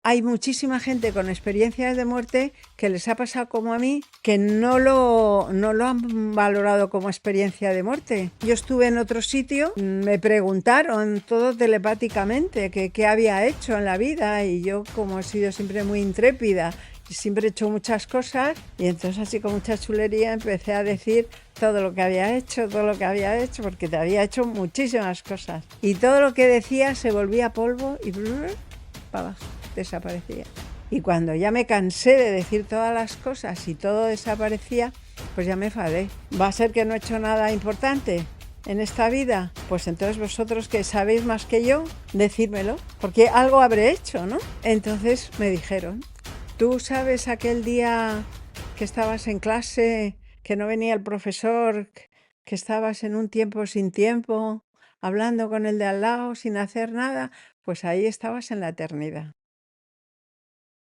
hay muchísima gente con experiencias de muerte que les ha pasado como a mí, que no lo han valorado como experiencia de muerte. Yo estuve en otro sitio, me preguntaron todo telepáticamente que qué había hecho en la vida, y yo, como he sido siempre muy intrépida, siempre he hecho muchas cosas, y entonces así con mucha chulería empecé a decir todo lo que había hecho, porque te había hecho muchísimas cosas. Y todo lo que decía se volvía polvo y para abajo, desaparecía. Y cuando ya me cansé de decir todas las cosas y todo desaparecía, pues ya me enfadé. ¿Va a ser que no he hecho nada importante en esta vida? Pues entonces vosotros, que sabéis más que yo, decídmelo, porque algo habré hecho, ¿no? Entonces me dijeron: ¿tú sabes aquel día que estabas en clase, que no venía el profesor, que estabas en un tiempo sin tiempo, hablando con el de al lado sin hacer nada? Pues ahí estabas en la eternidad.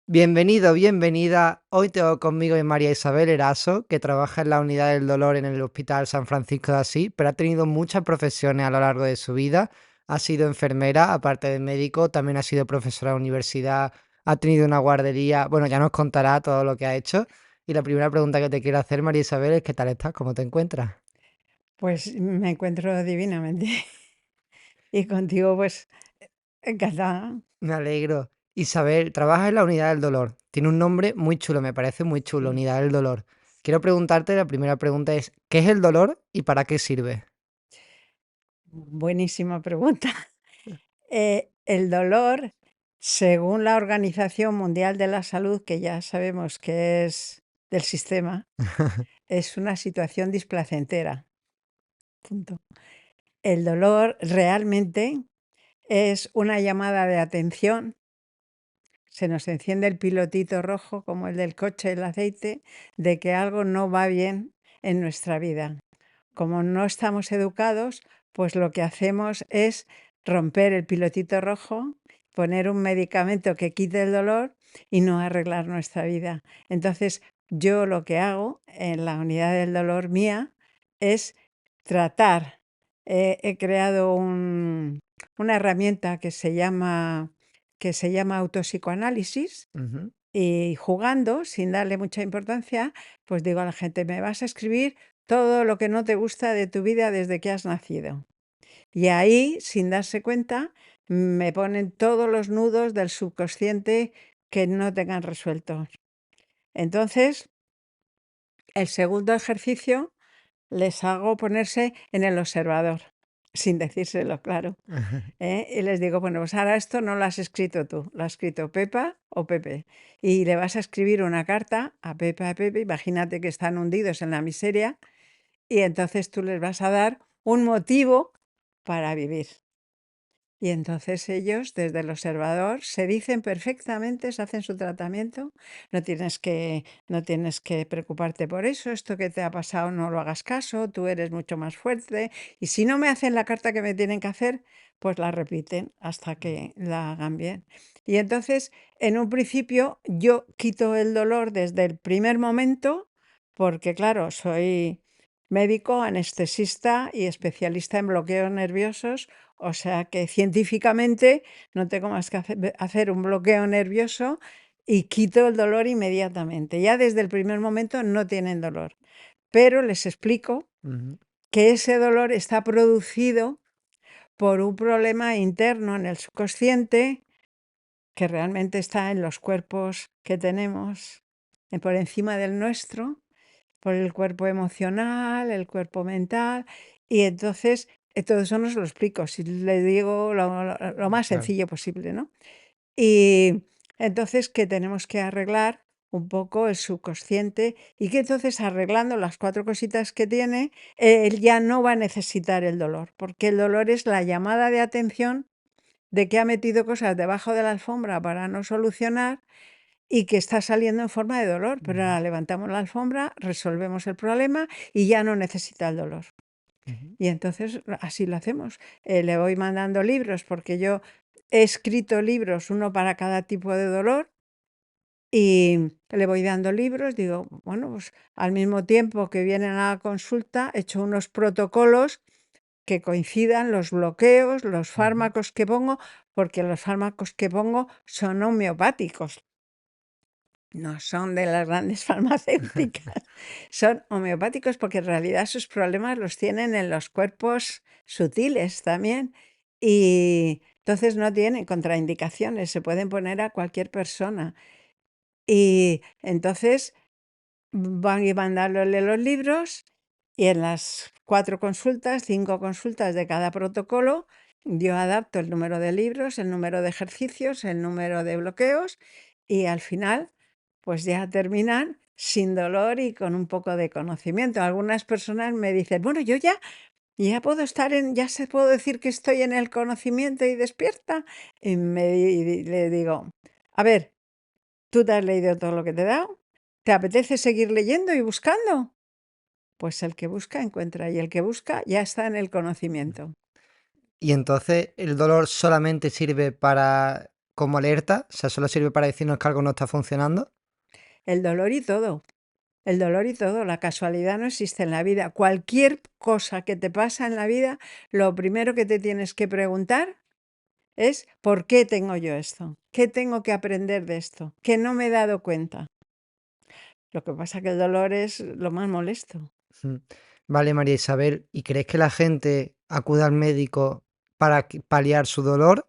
Bienvenido, bienvenida. Hoy tengo conmigo a María Isabel Eraso, que trabaja en la unidad del dolor en el Hospital San Francisco de Asís, pero ha tenido muchas profesiones a lo largo de su vida. Ha sido enfermera, aparte de médico, también ha sido profesora de universidad, ha tenido una guardería. Bueno, ya nos contará todo lo que ha hecho. Y la primera pregunta que te quiero hacer, María Isabel, es ¿qué tal estás? ¿Cómo te encuentras? Pues me encuentro divinamente. Y contigo, pues, encantada. Me alegro. Isabel, trabaja en la unidad del dolor. Tiene un nombre muy chulo, me parece muy chulo, Sí. unidad del dolor. Quiero preguntarte, la primera pregunta es, ¿qué es el dolor y para qué sirve? Buenísima pregunta. El dolor, según la Organización Mundial de la Salud, que ya sabemos que es del sistema, es una situación displacentera. Punto. El dolor realmente es una llamada de atención. Se nos enciende el pilotito rojo, como el del coche, el aceite, de que algo no va bien en nuestra vida. Como no estamos educados, pues lo que hacemos es romper el pilotito rojo, poner un medicamento que quite el dolor y no arreglar nuestra vida. Entonces, yo lo que hago en la unidad del dolor mía es tratar. He creado una herramienta que se llama autopsicoanálisis, Ujú. y jugando, sin darle mucha importancia, pues digo a la gente: me vas a escribir todo lo que no te gusta de tu vida desde que has nacido. Y ahí, sin darse cuenta, me ponen todos los nudos del subconsciente que no tengan resueltos. Entonces, el segundo ejercicio les hago ponerse en el observador, sin decírselo, claro. Y les digo: bueno, pues ahora esto no lo has escrito tú, lo ha escrito Pepa o Pepe. Y le vas a escribir una carta a Pepa y a Pepe, imagínate que están hundidos en la miseria, y entonces tú les vas a dar un motivo para vivir. Y entonces ellos, desde el observador, se dicen perfectamente, se hacen su tratamiento. No tienes que preocuparte por eso. Esto que te ha pasado no lo hagas caso, tú eres mucho más fuerte. Y si no me hacen la carta que me tienen que hacer, pues la repiten hasta que la hagan bien. Y entonces, en un principio, yo quito el dolor desde el primer momento, porque claro, soy médico, anestesista y especialista en bloqueos nerviosos. O sea que científicamente no tengo más que hacer un bloqueo nervioso y quito el dolor inmediatamente. Ya desde el primer momento no tienen dolor. Pero les explico Ujú. que ese dolor está producido por un problema interno en el subconsciente, que realmente está en los cuerpos que tenemos por encima del nuestro, por el cuerpo emocional, el cuerpo mental. Y entonces todo eso no se lo explico, si le digo lo más Claro. sencillo posible, ¿no? Y entonces que tenemos que arreglar un poco el subconsciente, y que entonces, arreglando las 4 cositas que tiene, él ya no va a necesitar el dolor, porque el dolor es la llamada de atención de que ha metido cosas debajo de la alfombra para no solucionar, y que está saliendo en forma de dolor, pero Ujú, ahora levantamos la alfombra, resolvemos el problema y ya no necesita el dolor. ujú. Y entonces así lo hacemos. Le voy mandando libros, porque yo he escrito libros, uno para cada tipo de dolor, y le voy dando libros. Digo, bueno, pues al mismo tiempo que vienen a la consulta, he hecho unos protocolos que coincidan los bloqueos, los Ujú. fármacos que pongo, porque los fármacos que pongo son homeopáticos, no son de las grandes farmacéuticas, son homeopáticos porque en realidad sus problemas los tienen en los cuerpos sutiles también y entonces no tienen contraindicaciones, se pueden poner a cualquier persona. Y entonces van y mandándole los libros y en las 4 consultas, 5 consultas de cada protocolo, yo adapto el número de libros, el número de ejercicios, el número de bloqueos y al final pues ya terminan sin dolor y con un poco de conocimiento. Algunas personas me dicen, bueno, yo ya puedo ya se puedo decir que estoy en el conocimiento y despierta. Y le digo, a ver, ¿tú te has leído todo lo que te he dado? ¿Te apetece seguir leyendo y buscando? Pues el que busca encuentra y el que busca ya está en el conocimiento. Y entonces el dolor solamente sirve para como alerta, o sea, solo sirve para decirnos que algo no está funcionando. El dolor y todo. El dolor y todo. La casualidad no existe en la vida. Cualquier cosa que te pasa en la vida, lo primero que te tienes que preguntar es ¿por qué tengo yo esto? ¿Qué tengo que aprender de esto? Que no me he dado cuenta. Lo que pasa que el dolor es lo más molesto. Mm. Vale, María Isabel, ¿y crees que la gente acude al médico para paliar su dolor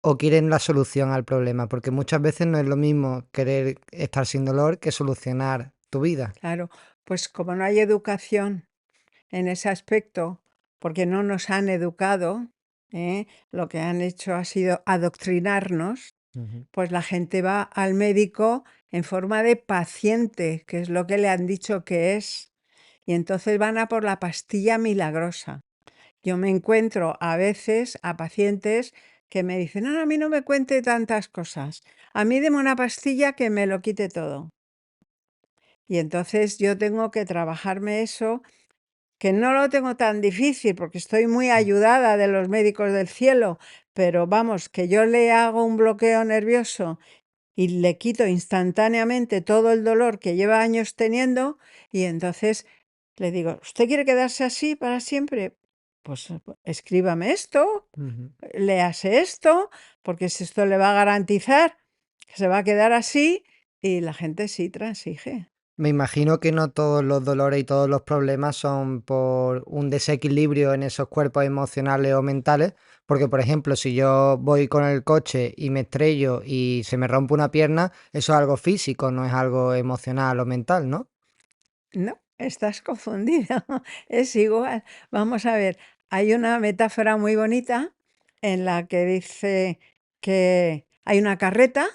o quieren la solución al problema? Porque muchas veces no es lo mismo querer estar sin dolor que solucionar tu vida. Claro, pues como no hay educación en ese aspecto, porque no nos han educado, lo que han hecho ha sido adoctrinarnos, Ujú. pues la gente va al médico en forma de paciente, que es lo que le han dicho que es, y entonces van a por la pastilla milagrosa. Yo me encuentro a veces a pacientes que me dicen, no, no, a mí no me cuente tantas cosas, a mí deme una pastilla que me lo quite todo. Y entonces yo tengo que trabajarme eso, que no lo tengo tan difícil porque estoy muy ayudada de los médicos del cielo, pero vamos, que yo le hago un bloqueo nervioso y le quito instantáneamente todo el dolor que lleva años teniendo y entonces le digo, ¿usted quiere quedarse así para siempre? Pues escríbame esto, Ujú. léase esto, porque si esto le va a garantizar que se va a quedar así y la gente sí transige. Me imagino que no todos los dolores y todos los problemas son por un desequilibrio en esos cuerpos emocionales o mentales, porque por ejemplo, si yo voy con el coche y me estrello y se me rompe una pierna, eso es algo físico, no es algo emocional o mental, ¿no? No, estás confundido. Es igual. Vamos a ver, hay una metáfora muy bonita en la que dice que hay una carreta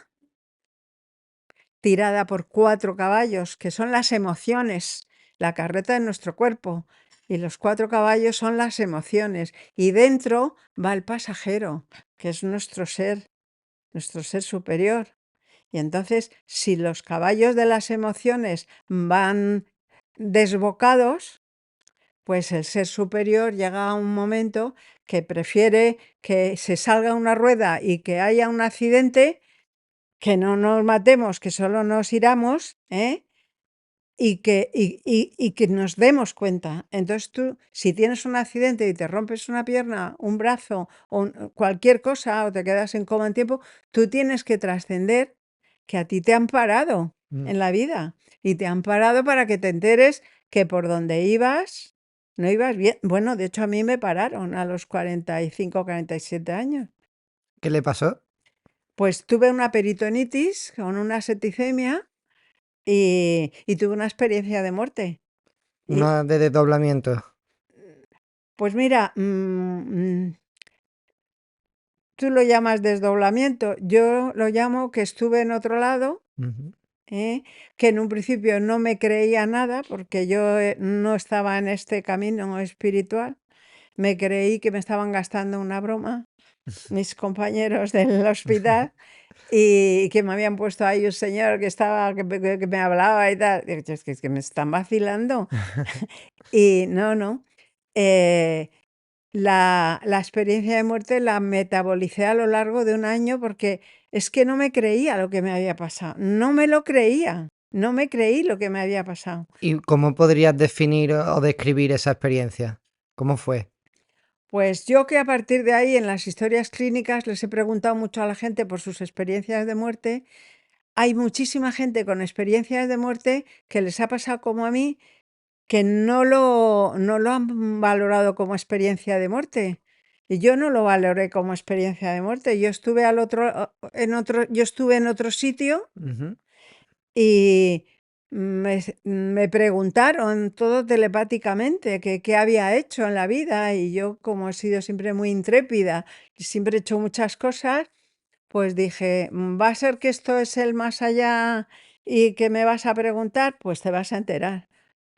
tirada por 4 caballos, que son las emociones. La carreta de nuestro cuerpo y los 4 caballos son las emociones. Y dentro va el pasajero, que es nuestro ser superior. Y entonces, si los caballos de las emociones van desbocados, pues el ser superior llega a un momento que prefiere que se salga una rueda y que haya un accidente, que no nos matemos, que solo nos iramos, y que nos demos cuenta. Entonces tú, si tienes un accidente y te rompes una pierna, un brazo o cualquier cosa o te quedas en coma en tiempo, tú tienes que trascender que a ti te han parado Mm. en la vida y te han parado para que te enteres que por donde ibas no ibas bien. Bueno, de hecho a mí me pararon a los 45, 47 años. ¿Qué le pasó? Pues tuve una peritonitis con una septicemia y tuve una experiencia de muerte. Y Uno de desdoblamiento. pues mira, tú lo llamas desdoblamiento, yo lo llamo que estuve en otro lado, Ujú. que en un principio no me creía nada porque yo no estaba en este camino espiritual. Me creí que me estaban gastando una broma mis compañeros del hospital y que me habían puesto ahí un señor que estaba, que me hablaba y tal. Digo, es que me están vacilando. Y no, no. eh, la experiencia de muerte la metabolicé a lo largo de un año porque es que no me creía lo que me había pasado. No me lo creía. No me creí lo que me había pasado. ¿Y cómo podrías definir o describir esa experiencia? ¿Cómo fue? Pues yo que a partir de ahí en las historias clínicas les he preguntado mucho a la gente por sus experiencias de muerte. Hay muchísima gente con experiencias de muerte que les ha pasado como a mí, que no lo han valorado como experiencia de muerte. Y yo no lo valoré como experiencia de muerte. Yo estuve en otro sitio Ujú. y me preguntaron todo telepáticamente que qué había hecho en la vida, y yo, como he sido siempre muy intrépida y siempre he hecho muchas cosas, pues dije: va a ser que esto es el más allá y que me vas a preguntar, pues te vas a enterar".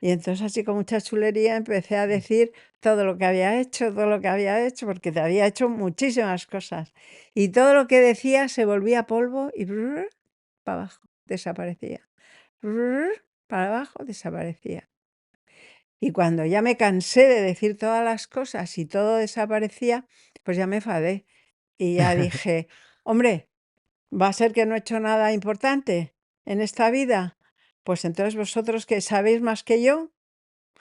Y entonces, así con mucha chulería, empecé a decir todo lo que había hecho, todo lo que había hecho, porque te había hecho muchísimas cosas. Y todo lo que decía se volvía polvo y para abajo, desaparecía. Para abajo, desaparecía. Y cuando ya me cansé de decir todas las cosas y todo desaparecía, pues ya me enfadé. Y ya dije: hombre, ¿va a ser que no he hecho nada importante en esta vida? Pues entonces vosotros, que sabéis más que yo,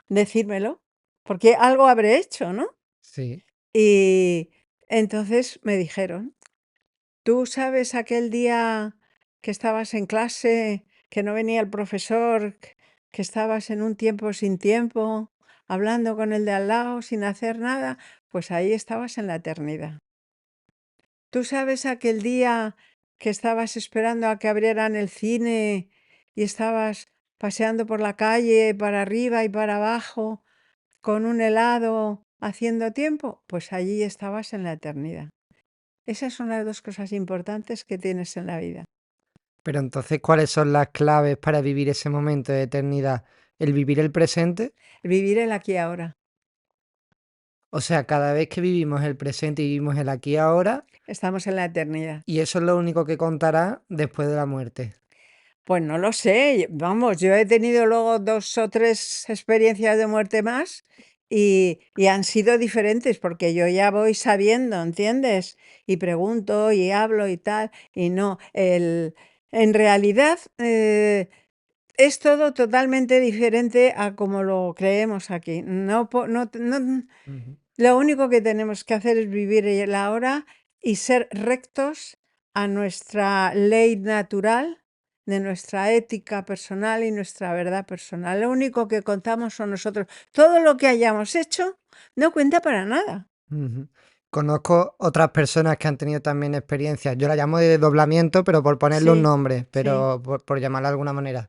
decídmelo, porque algo habré hecho, ¿no? Sí. Y entonces me dijeron: ¿tú sabes aquel día que estabas en clase, que no venía el profesor, que estabas en un tiempo sin tiempo, hablando con el de al lado sin hacer nada? Pues ahí estabas en la eternidad. ¿Tú sabes aquel día que estabas esperando a que abrieran el cine y estabas paseando por la calle para arriba y para abajo con un helado haciendo tiempo? Pues allí estabas en la eternidad. Esas son las dos cosas importantes que tienes en la vida. Pero entonces, ¿cuáles son las claves para vivir ese momento de eternidad? ¿El vivir el presente? Vivir el aquí y ahora. O sea, cada vez que vivimos el presente y vivimos el aquí y ahora, Estamos en la eternidad. y eso es lo único que contará después de la muerte. Pues no lo sé, vamos, yo he tenido luego 2 o 3 experiencias de muerte más y han sido diferentes, porque yo ya voy sabiendo, ¿entiendes? Y pregunto y hablo y tal, y no, en realidad, es todo totalmente diferente a como lo creemos aquí. Ujú, Lo único que tenemos que hacer es vivir el ahora y ser rectos a nuestra ley natural, de nuestra ética personal y nuestra verdad personal. Lo único que contamos son nosotros. Todo lo que hayamos hecho no cuenta para nada. ujú. Conozco otras personas que han tenido también experiencias. Yo la llamo de desdoblamiento, pero por ponerle un Sí, nombre, sí, pero por llamarla de alguna manera.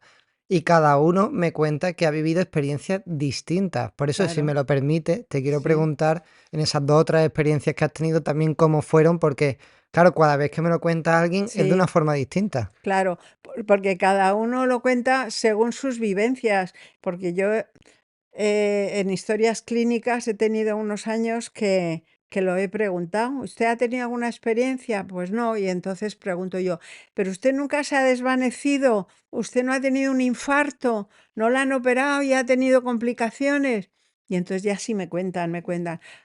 Y cada uno me cuenta que ha vivido experiencias distintas. Por eso, si me claro, lo permite, te quiero sí, preguntar en esas dos otras experiencias que has tenido también cómo fueron, porque, claro, cada vez que me lo cuenta alguien es de una sí, forma distinta. claro, porque cada uno lo cuenta según sus vivencias, porque yo en historias clínicas he tenido unos años que lo he preguntado. ¿Usted ha tenido alguna experiencia? Pues no. Y entonces pregunto yo: ¿pero usted nunca se ha desvanecido? ¿Usted no ha tenido un infarto? ¿No la han operado y ha tenido complicaciones? Y entonces ya sí me cuentan: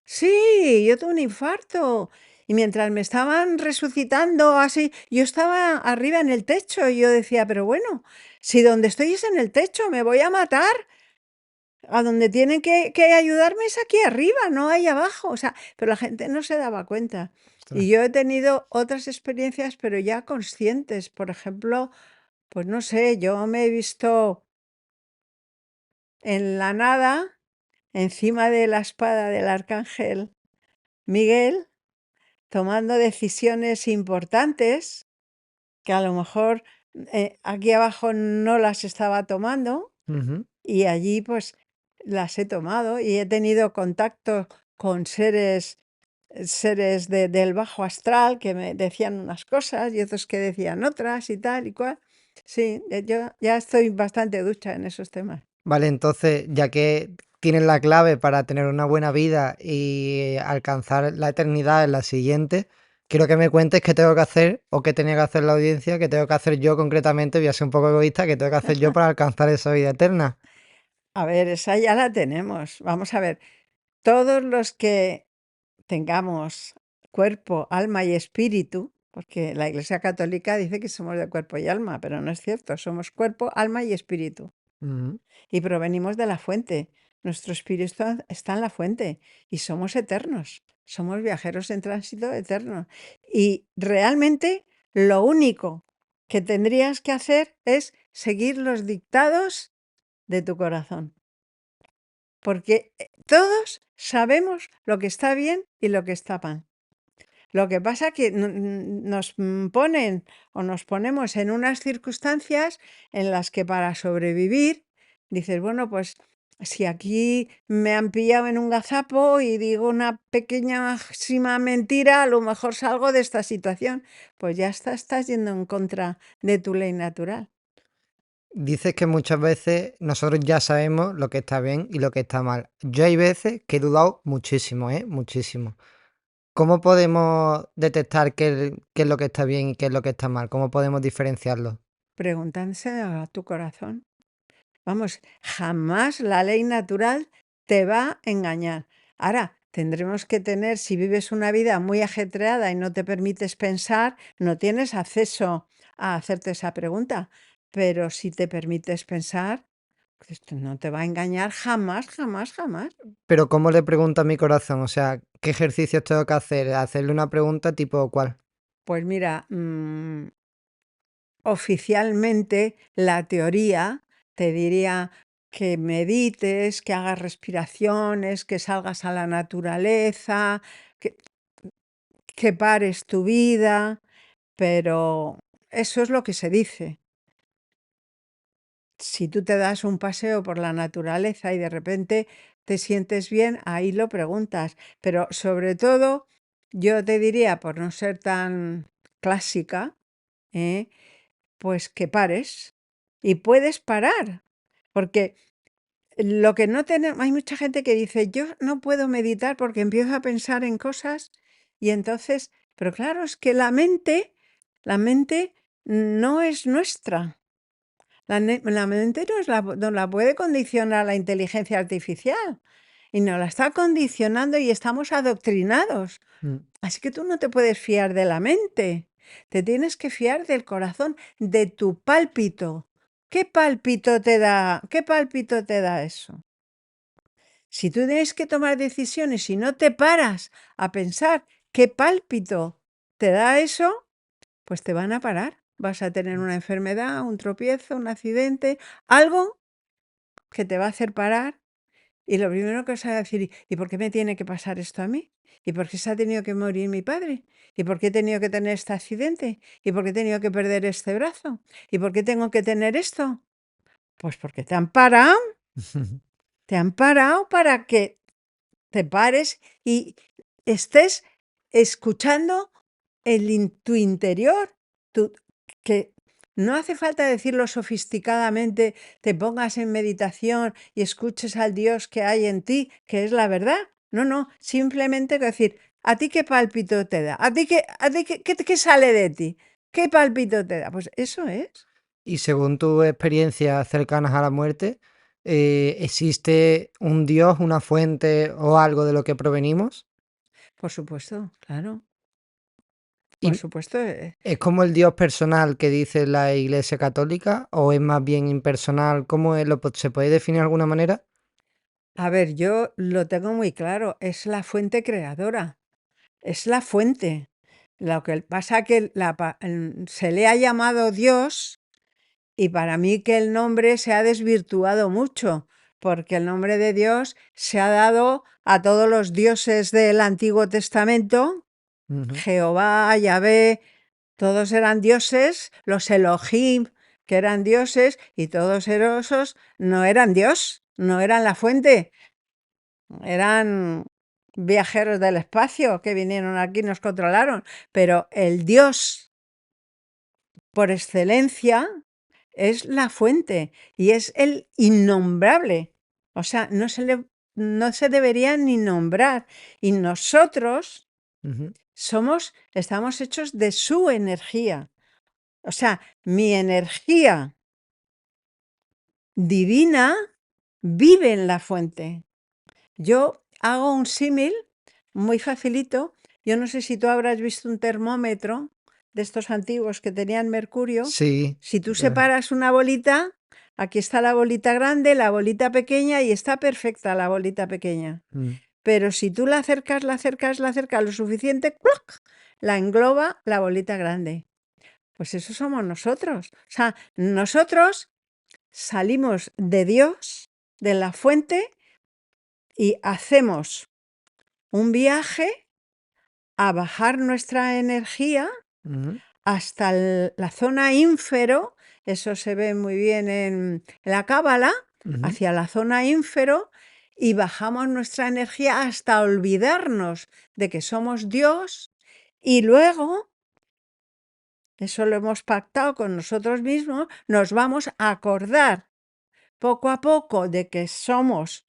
sí, yo tuve un infarto. Y mientras me estaban resucitando así, yo estaba arriba en el techo y yo decía: pero bueno, si donde estoy es en el techo, me voy a matar. A donde tienen que ayudarme es aquí arriba, no ahí abajo, o sea, pero la gente no se daba cuenta. Ostras. Y yo he tenido otras experiencias, pero ya conscientes. Por ejemplo, pues no sé, yo me he visto en la nada, encima de la espada del arcángel Miguel, tomando decisiones importantes que a lo mejor, aquí abajo no las estaba tomando. Ujú, Y allí, pues, las he tomado y he tenido contacto con seres del bajo astral que me decían unas cosas y otros que decían otras y tal y cual. Sí, yo ya estoy bastante ducha en esos temas. vale, entonces, ya que tienes la clave para tener una buena vida y alcanzar la eternidad en la siguiente, quiero que me cuentes qué tengo que hacer o qué tenía que hacer la audiencia, qué tengo que hacer yo concretamente, voy a ser un poco egoísta, qué tengo que hacer yo para alcanzar esa vida eterna. A ver, esa ya la tenemos. Vamos a ver, todos los que tengamos cuerpo, alma y espíritu, porque la Iglesia Católica dice que somos de cuerpo y alma, pero no es cierto, somos cuerpo, alma y espíritu. Ujú, Y provenimos de la fuente. Nuestro espíritu está en la fuente y somos eternos. Somos viajeros en tránsito eternos. Y realmente lo único que tendrías que hacer es seguir los dictados de tu corazón. Porque todos sabemos lo que está bien y lo que está mal. Lo que pasa que nos ponen o nos ponemos en unas circunstancias en las que para sobrevivir dices, bueno, pues si aquí me han pillado en un gazapo y digo una pequeñísima mentira, a lo mejor salgo de esta situación. Pues ya estás yendo en contra de tu ley natural. Dices que muchas veces nosotros ya sabemos lo que está bien y lo que está mal. Yo hay veces que he dudado muchísimo, ¿eh? Muchísimo. ¿Cómo podemos detectar qué es lo que está bien y qué es lo que está mal? ¿Cómo podemos diferenciarlo? Preguntándose a tu corazón. Vamos, jamás la ley natural te va a engañar. Ahora, tendremos que tener, si vives una vida muy ajetreada y no te permites pensar, no tienes acceso a hacerte esa pregunta. Pero si te permites pensar, pues no te va a engañar jamás, jamás, jamás. Pero ¿cómo le pregunto a mi corazón? O sea, ¿qué ejercicios tengo que hacer? Hacerle una pregunta tipo ¿cuál? Pues mira, oficialmente la teoría te diría que medites, que hagas respiraciones, que salgas a la naturaleza, que, que pares tu vida, pero eso es lo que se dice. Si tú te das un paseo por la naturaleza y de repente te sientes bien, ahí lo preguntas. Pero sobre todo, yo te diría, por no ser tan clásica, ¿eh? Pues que pares. Y puedes parar, porque lo que no tenemos, hay mucha gente que dice, yo no puedo meditar porque empiezo a pensar en cosas y entonces, pero claro, es que la mente no es nuestra. La mente no la puede condicionar la inteligencia artificial y nos la está condicionando y estamos adoctrinados. Mm, Así que tú no te puedes fiar de la mente, te tienes que fiar del corazón, de tu pálpito. ¿Qué pálpito te da? ¿Qué pálpito te da eso? Si tú tienes que tomar decisiones y no te paras a pensar qué pálpito te da eso, pues te van a parar. Vas a tener una enfermedad, un tropiezo, un accidente, algo que te va a hacer parar. Y lo primero que vas a decir, ¿y por qué me tiene que pasar esto a mí? ¿Y por qué se ha tenido que morir mi padre? ¿Y por qué he tenido que tener este accidente? ¿Y por qué he tenido que perder este brazo? ¿Y por qué tengo que tener esto? Pues porque te han parado para que te pares y estés escuchando tu interior, tu- que no hace falta decirlo sofisticadamente, te pongas en meditación y escuches al Dios que hay en ti, que es la verdad. No, no, simplemente decir, ¿a ti qué pálpito te da? ¿A ti qué sale de ti? ¿Qué pálpito te da? Pues eso es, Y según tus experiencias cercanas a la muerte, ¿existe un Dios, una fuente o algo de lo que provenimos? por supuesto, claro, por ¿Y supuesto. es como el Dios personal que dice la Iglesia Católica o es más bien impersonal? ¿Cómo es? ¿Se puede definir de alguna manera? A ver, yo lo tengo muy claro, es la fuente creadora. Es la fuente. Lo que pasa que se le ha llamado Dios y para mí que el nombre se ha desvirtuado mucho, porque el nombre de Dios se ha dado a todos los dioses del Antiguo Testamento, Ujú, Jehová, Yahvé, todos eran dioses, los Elohim, que eran dioses, y todos esos no eran Dios, no eran la fuente, eran viajeros del espacio que vinieron aquí y nos controlaron, pero el Dios por excelencia es la fuente y es el innombrable. O sea, no se debería ni nombrar. Y nosotros ujú, estamos hechos de su energía. O sea, mi energía divina vive en la fuente. Yo hago un símil muy facilito. Yo no sé si tú habrás visto un termómetro de estos antiguos que tenían mercurio. sí. Si tú separas una bolita, Aquí está la bolita grande, la bolita pequeña y está perfecta la bolita pequeña. Pero si tú la acercas lo suficiente, ¡cluc!, la engloba la bolita grande. Pues eso somos nosotros. O sea, nosotros salimos de Dios, de la fuente, y hacemos un viaje a bajar nuestra energía Ujú, hasta la zona ínfero. Eso se ve muy bien en la Cábala, ujú. hacia la zona ínfero, y bajamos nuestra energía hasta olvidarnos de que somos Dios, y luego, eso lo hemos pactado con nosotros mismos, nos vamos a acordar poco a poco de que somos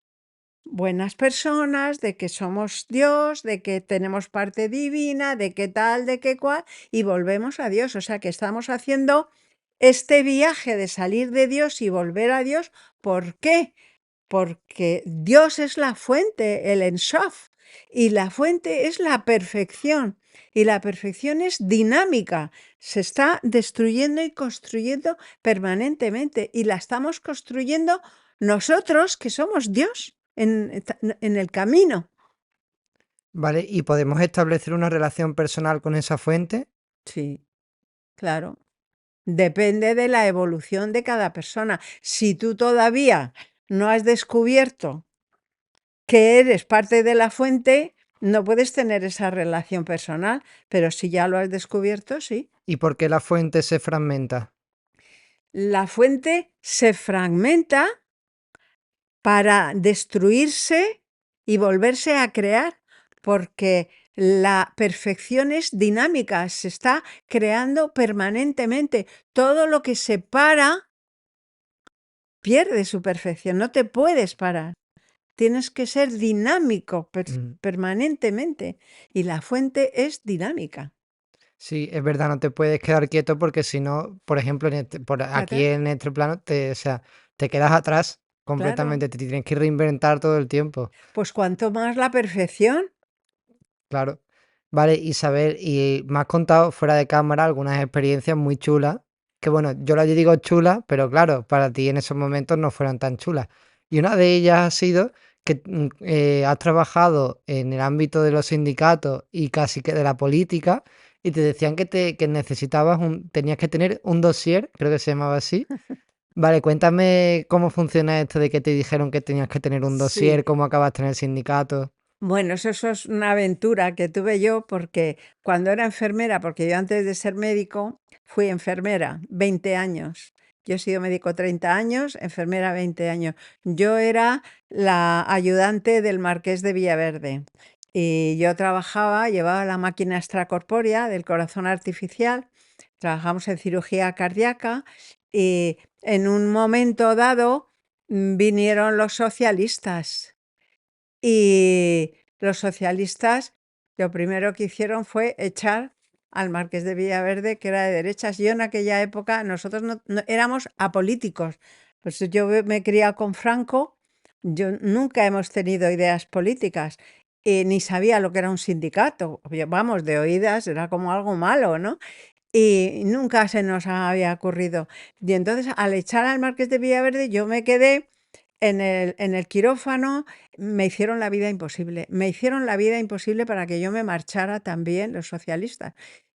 buenas personas, de que somos Dios, de que tenemos parte divina, de que tal, de que cual, y volvemos a Dios. O sea que estamos haciendo este viaje de salir de Dios y volver a Dios. ¿Por qué? Porque Dios es la fuente, el Ensof, y la fuente es la perfección, y la perfección es dinámica, se está destruyendo y construyendo permanentemente, y la estamos construyendo nosotros, que somos Dios, en el camino. Vale, ¿y podemos establecer una relación personal con esa fuente? Sí, claro. Depende de la evolución de cada persona. Si tú todavía no has descubierto que eres parte de la fuente, no puedes tener esa relación personal, pero si ya lo has descubierto, sí. ¿Y por qué la fuente se fragmenta? La fuente se fragmenta para destruirse y volverse a crear, porque la perfección es dinámica, se está creando permanentemente. Todo lo que se para pierde su perfección, no te puedes parar. Tienes que ser dinámico Mm. permanentemente, y la fuente es dinámica. Sí, es verdad, no te puedes quedar quieto porque si no, por ejemplo, por aquí Claro, en este plano, o sea, te quedas atrás claro. completamente, te tienes que reinventar todo el tiempo. Pues cuanto más la perfección. Claro. Vale, Isabel, y me has contado fuera de cámara algunas experiencias muy chulas, que bueno, yo las digo chulas, pero claro, para ti en esos momentos no fueron tan chulas. Y una de ellas ha sido que has trabajado en el ámbito de los sindicatos y casi que de la política, y te decían que necesitabas tenías que tener un dossier, creo que se llamaba así. Vale, cuéntame cómo funciona esto de que te dijeron que tenías que tener un Sí. dossier, cómo acabaste en el sindicato. Bueno, eso es una aventura que tuve yo, porque cuando era enfermera, porque yo antes de ser médico fui enfermera 20 años. Yo he sido médico 30 años, enfermera 20 años. Yo era la ayudante del Marqués de Villaverde, y yo trabajaba, llevaba la máquina extracorpórea del corazón artificial, trabajamos en cirugía cardíaca, y en un momento dado vinieron los socialistas. Y los socialistas lo primero que hicieron fue echar al Marqués de Villaverde, que era de derechas. Yo en aquella época, nosotros no éramos apolíticos. Pues yo me he criado con Franco, yo nunca hemos tenido ideas políticas, ni sabía lo que era un sindicato. Vamos, de oídas, era como algo malo, ¿no? Y nunca se nos había ocurrido. Y entonces, al echar al Marqués de Villaverde, yo me quedé en el quirófano. Me hicieron la vida imposible. Me hicieron la vida imposible para que yo me marchara también, los socialistas.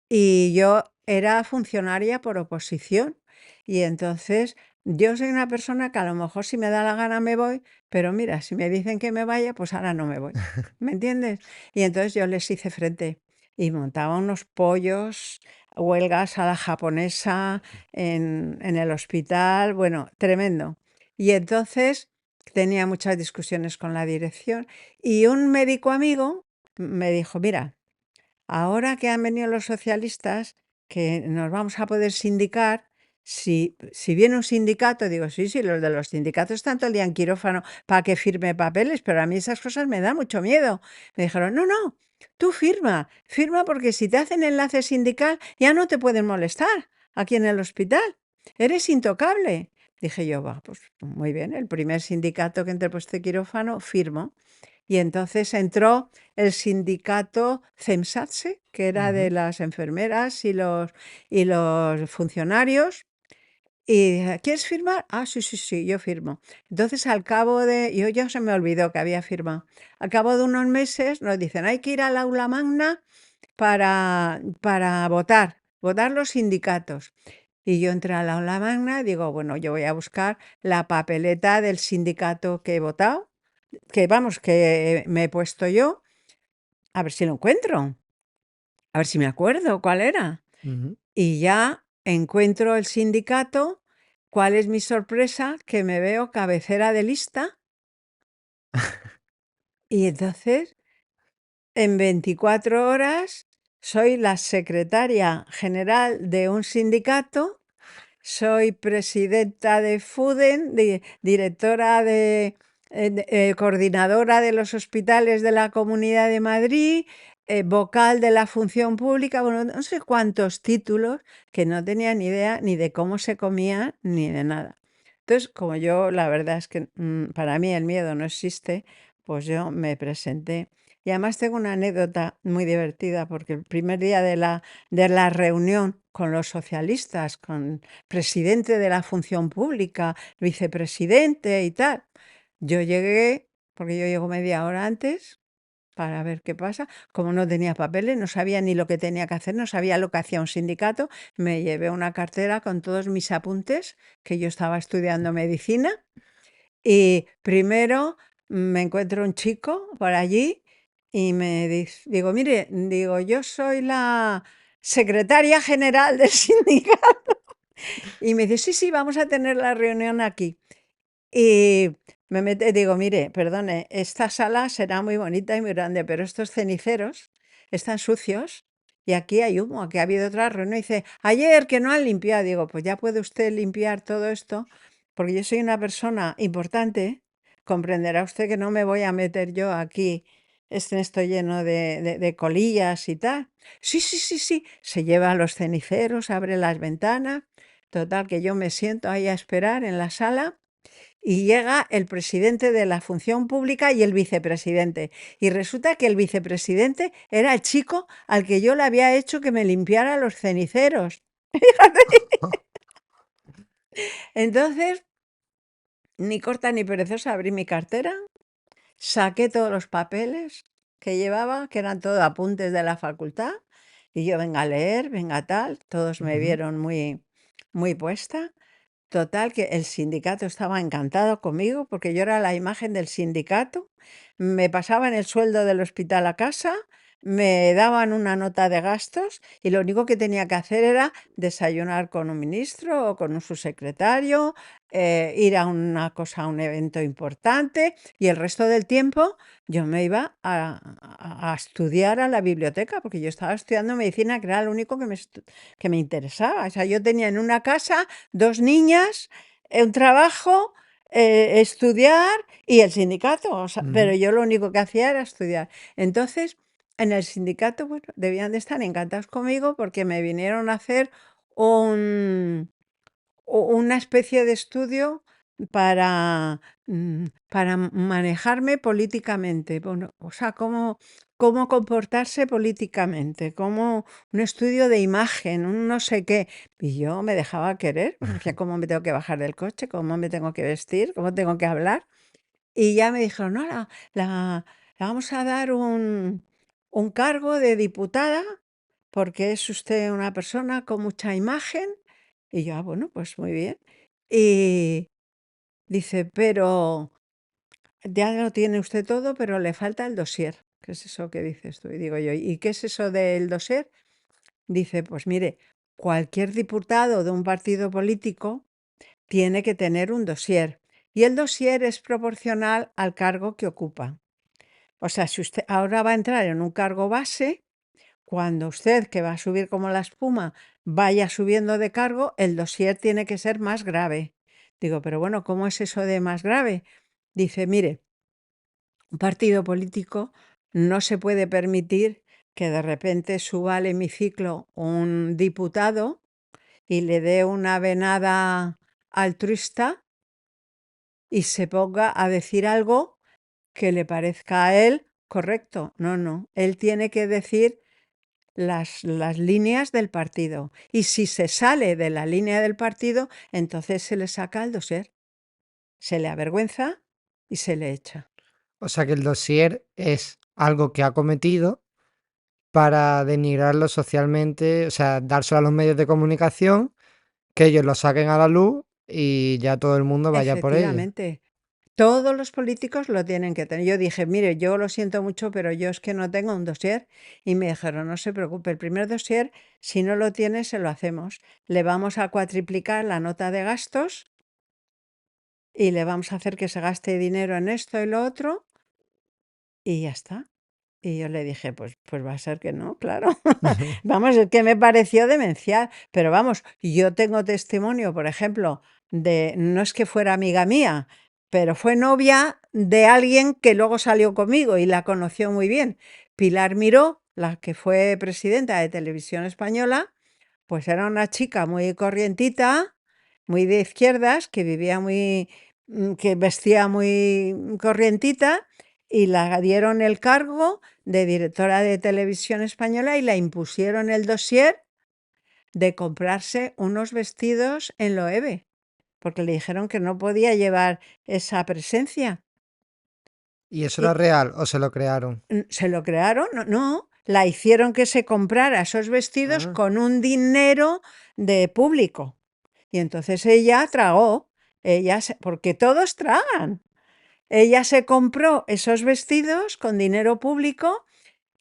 Y yo era funcionaria por oposición. Y entonces yo soy una persona que a lo mejor si me da la gana me voy, pero mira, si me dicen que me vaya, pues ahora no me voy. ¿Me entiendes? Y entonces yo les hice frente y montaba unos pollos, huelgas a la japonesa en el hospital, bueno, tremendo. Y entonces tenía muchas discusiones con la dirección, y un médico amigo me dijo, mira, ahora que han venido los socialistas, que nos vamos a poder sindicar, si viene un sindicato, digo, sí, sí, los de los sindicatos están todo el día en quirófano para que firme papeles, pero a mí esas cosas me da mucho miedo. Me dijeron, no, no, tú firma porque si te hacen enlace sindical ya no te pueden molestar aquí en el hospital, eres intocable. Dije yo, va, pues muy bien, el primer sindicato que interpuesto de quirófano, firmo. Y entonces entró el sindicato CEMSATSE, que era de Ujú. las enfermeras y los funcionarios, Y dije, ¿quieres firmar? Ah, sí, sí, sí, yo firmo. Entonces, al cabo de, yo ya se me olvidó que había firmado. Al cabo de unos meses nos dicen, hay que ir al aula magna para votar los sindicatos. Y yo entré al aula magna y digo, bueno, yo voy a buscar la papeleta del sindicato que he votado, que vamos, que me he puesto yo, a ver si lo encuentro, a ver si me acuerdo cuál era. Ujú. Y ya encuentro el sindicato. ¿Cuál es mi sorpresa? Que me veo cabecera de lista y entonces en 24 horas soy la secretaria general de un sindicato, soy presidenta de FUDEN, directora coordinadora de los hospitales de la Comunidad de Madrid, vocal de la función pública, bueno, no sé cuántos títulos que no tenía ni idea ni de cómo se comía ni de nada. Entonces, como yo, la verdad es que para mí el miedo no existe, pues yo me presenté. Y además tengo una anécdota muy divertida porque el primer día de la reunión con los socialistas, con presidente de la función pública, vicepresidente y tal, yo llegué, porque yo llego media hora antes para ver qué pasa. Como no tenía papeles, no sabía ni lo que tenía que hacer, no sabía lo que hacía un sindicato, me llevé una cartera con todos mis apuntes, que yo estaba estudiando medicina, y primero me encuentro un chico por allí y digo, mire, digo, yo soy la secretaria general del sindicato. Y me dice, sí, sí, vamos a tener la reunión aquí. Y digo, mire, perdone, esta sala será muy bonita y muy grande, pero estos ceniceros están sucios y aquí hay humo, aquí ha habido otra reunión. Y dice, ayer que no han limpiado. Digo, pues ya puede usted limpiar todo esto, porque yo soy una persona importante. Comprenderá usted que no me voy a meter yo aquí, esto lleno de colillas y tal. Sí, sí, sí, sí. Se lleva a los ceniceros, abre las ventanas. Total, que yo me siento ahí a esperar en la sala y llega el presidente de la función pública y el vicepresidente. Y resulta que el vicepresidente era el chico al que yo le había hecho que me limpiara los ceniceros. Entonces, ni corta ni perezosa, abrí mi cartera, saqué todos los papeles que llevaba, que eran todo apuntes de la facultad, y yo venga a leer, venga tal, todos me Ujú. vieron muy, muy puesta. Total, que el sindicato estaba encantado conmigo porque yo era la imagen del sindicato. Me pasaban el sueldo del hospital a casa, me daban una nota de gastos y lo único que tenía que hacer era desayunar con un ministro o con un subsecretario, ir a una cosa, a un evento importante y el resto del tiempo yo me iba a estudiar a la biblioteca porque yo estaba estudiando medicina, que era lo único que me interesaba. O sea, yo tenía en una casa 2 niñas, un trabajo, estudiar y el sindicato, o sea, pero Ujú. yo lo único que hacía era estudiar. Entonces, en el sindicato, bueno, debían de estar encantados conmigo porque me vinieron a hacer un una especie de estudio para manejarme políticamente, bueno, o sea, cómo comportarse políticamente, como un estudio de imagen, un no sé qué. Y yo me dejaba querer, porque decía, ¿cómo me tengo que bajar del coche? ¿Cómo me tengo que vestir? ¿Cómo tengo que hablar? Y ya me dijeron, no, la vamos a dar un cargo de diputada porque es usted una persona con mucha imagen. Y yo, bueno, pues muy bien. Y dice, pero ya lo tiene usted todo, pero le falta el dossier. ¿Qué es eso que dices tú? Y digo yo, ¿y qué es eso del dossier? Dice, pues mire, cualquier diputado de un partido político tiene que tener un dossier. Y el dossier es proporcional al cargo que ocupa. O sea, si usted ahora va a entrar en un cargo base, cuando usted, que va a subir como la espuma, vaya subiendo de cargo, el dossier tiene que ser más grave. Digo, pero bueno, ¿cómo es eso de más grave? Dice, mire, un partido político no se puede permitir que de repente suba al hemiciclo un diputado y le dé una venada altruista y se ponga a decir algo que le parezca a él correcto. No, no. Él tiene que decir las líneas del partido. Y si se sale de la línea del partido, entonces se le saca el dossier. Se le avergüenza y se le echa. O sea que el dossier es algo que ha cometido para denigrarlo socialmente, o sea, dárselo a los medios de comunicación, que ellos lo saquen a la luz y ya todo el mundo vaya por ello. Efectivamente. Todos los políticos lo tienen que tener. Yo dije, mire, yo lo siento mucho, pero yo es que no tengo un dossier. Y me dijeron, no se preocupe, el primer dossier, si no lo tiene, se lo hacemos. Le vamos a cuatriplicar la nota de gastos y le vamos a hacer que se gaste dinero en esto y lo otro y ya está. Y yo le dije, pues va a ser que no, claro. Vamos, es que me pareció demencial. Pero vamos, yo tengo testimonio, por ejemplo, no es que fuera amiga mía, pero fue novia de alguien que luego salió conmigo y la conoció muy bien. Pilar Miró, la que fue presidenta de Televisión Española, pues era una chica muy corrientita, muy de izquierdas, que vivía que vestía muy corrientita y la dieron el cargo de directora de Televisión Española y la impusieron el dossier de comprarse unos vestidos en Loewe, porque le dijeron que no podía llevar esa presencia. ¿Y eso era Y real o se lo crearon? se lo crearon, no, no, la hicieron que se comprara esos vestidos Ah. con un dinero de público. Y entonces ella tragó, porque todos tragan. Ella se compró esos vestidos con dinero público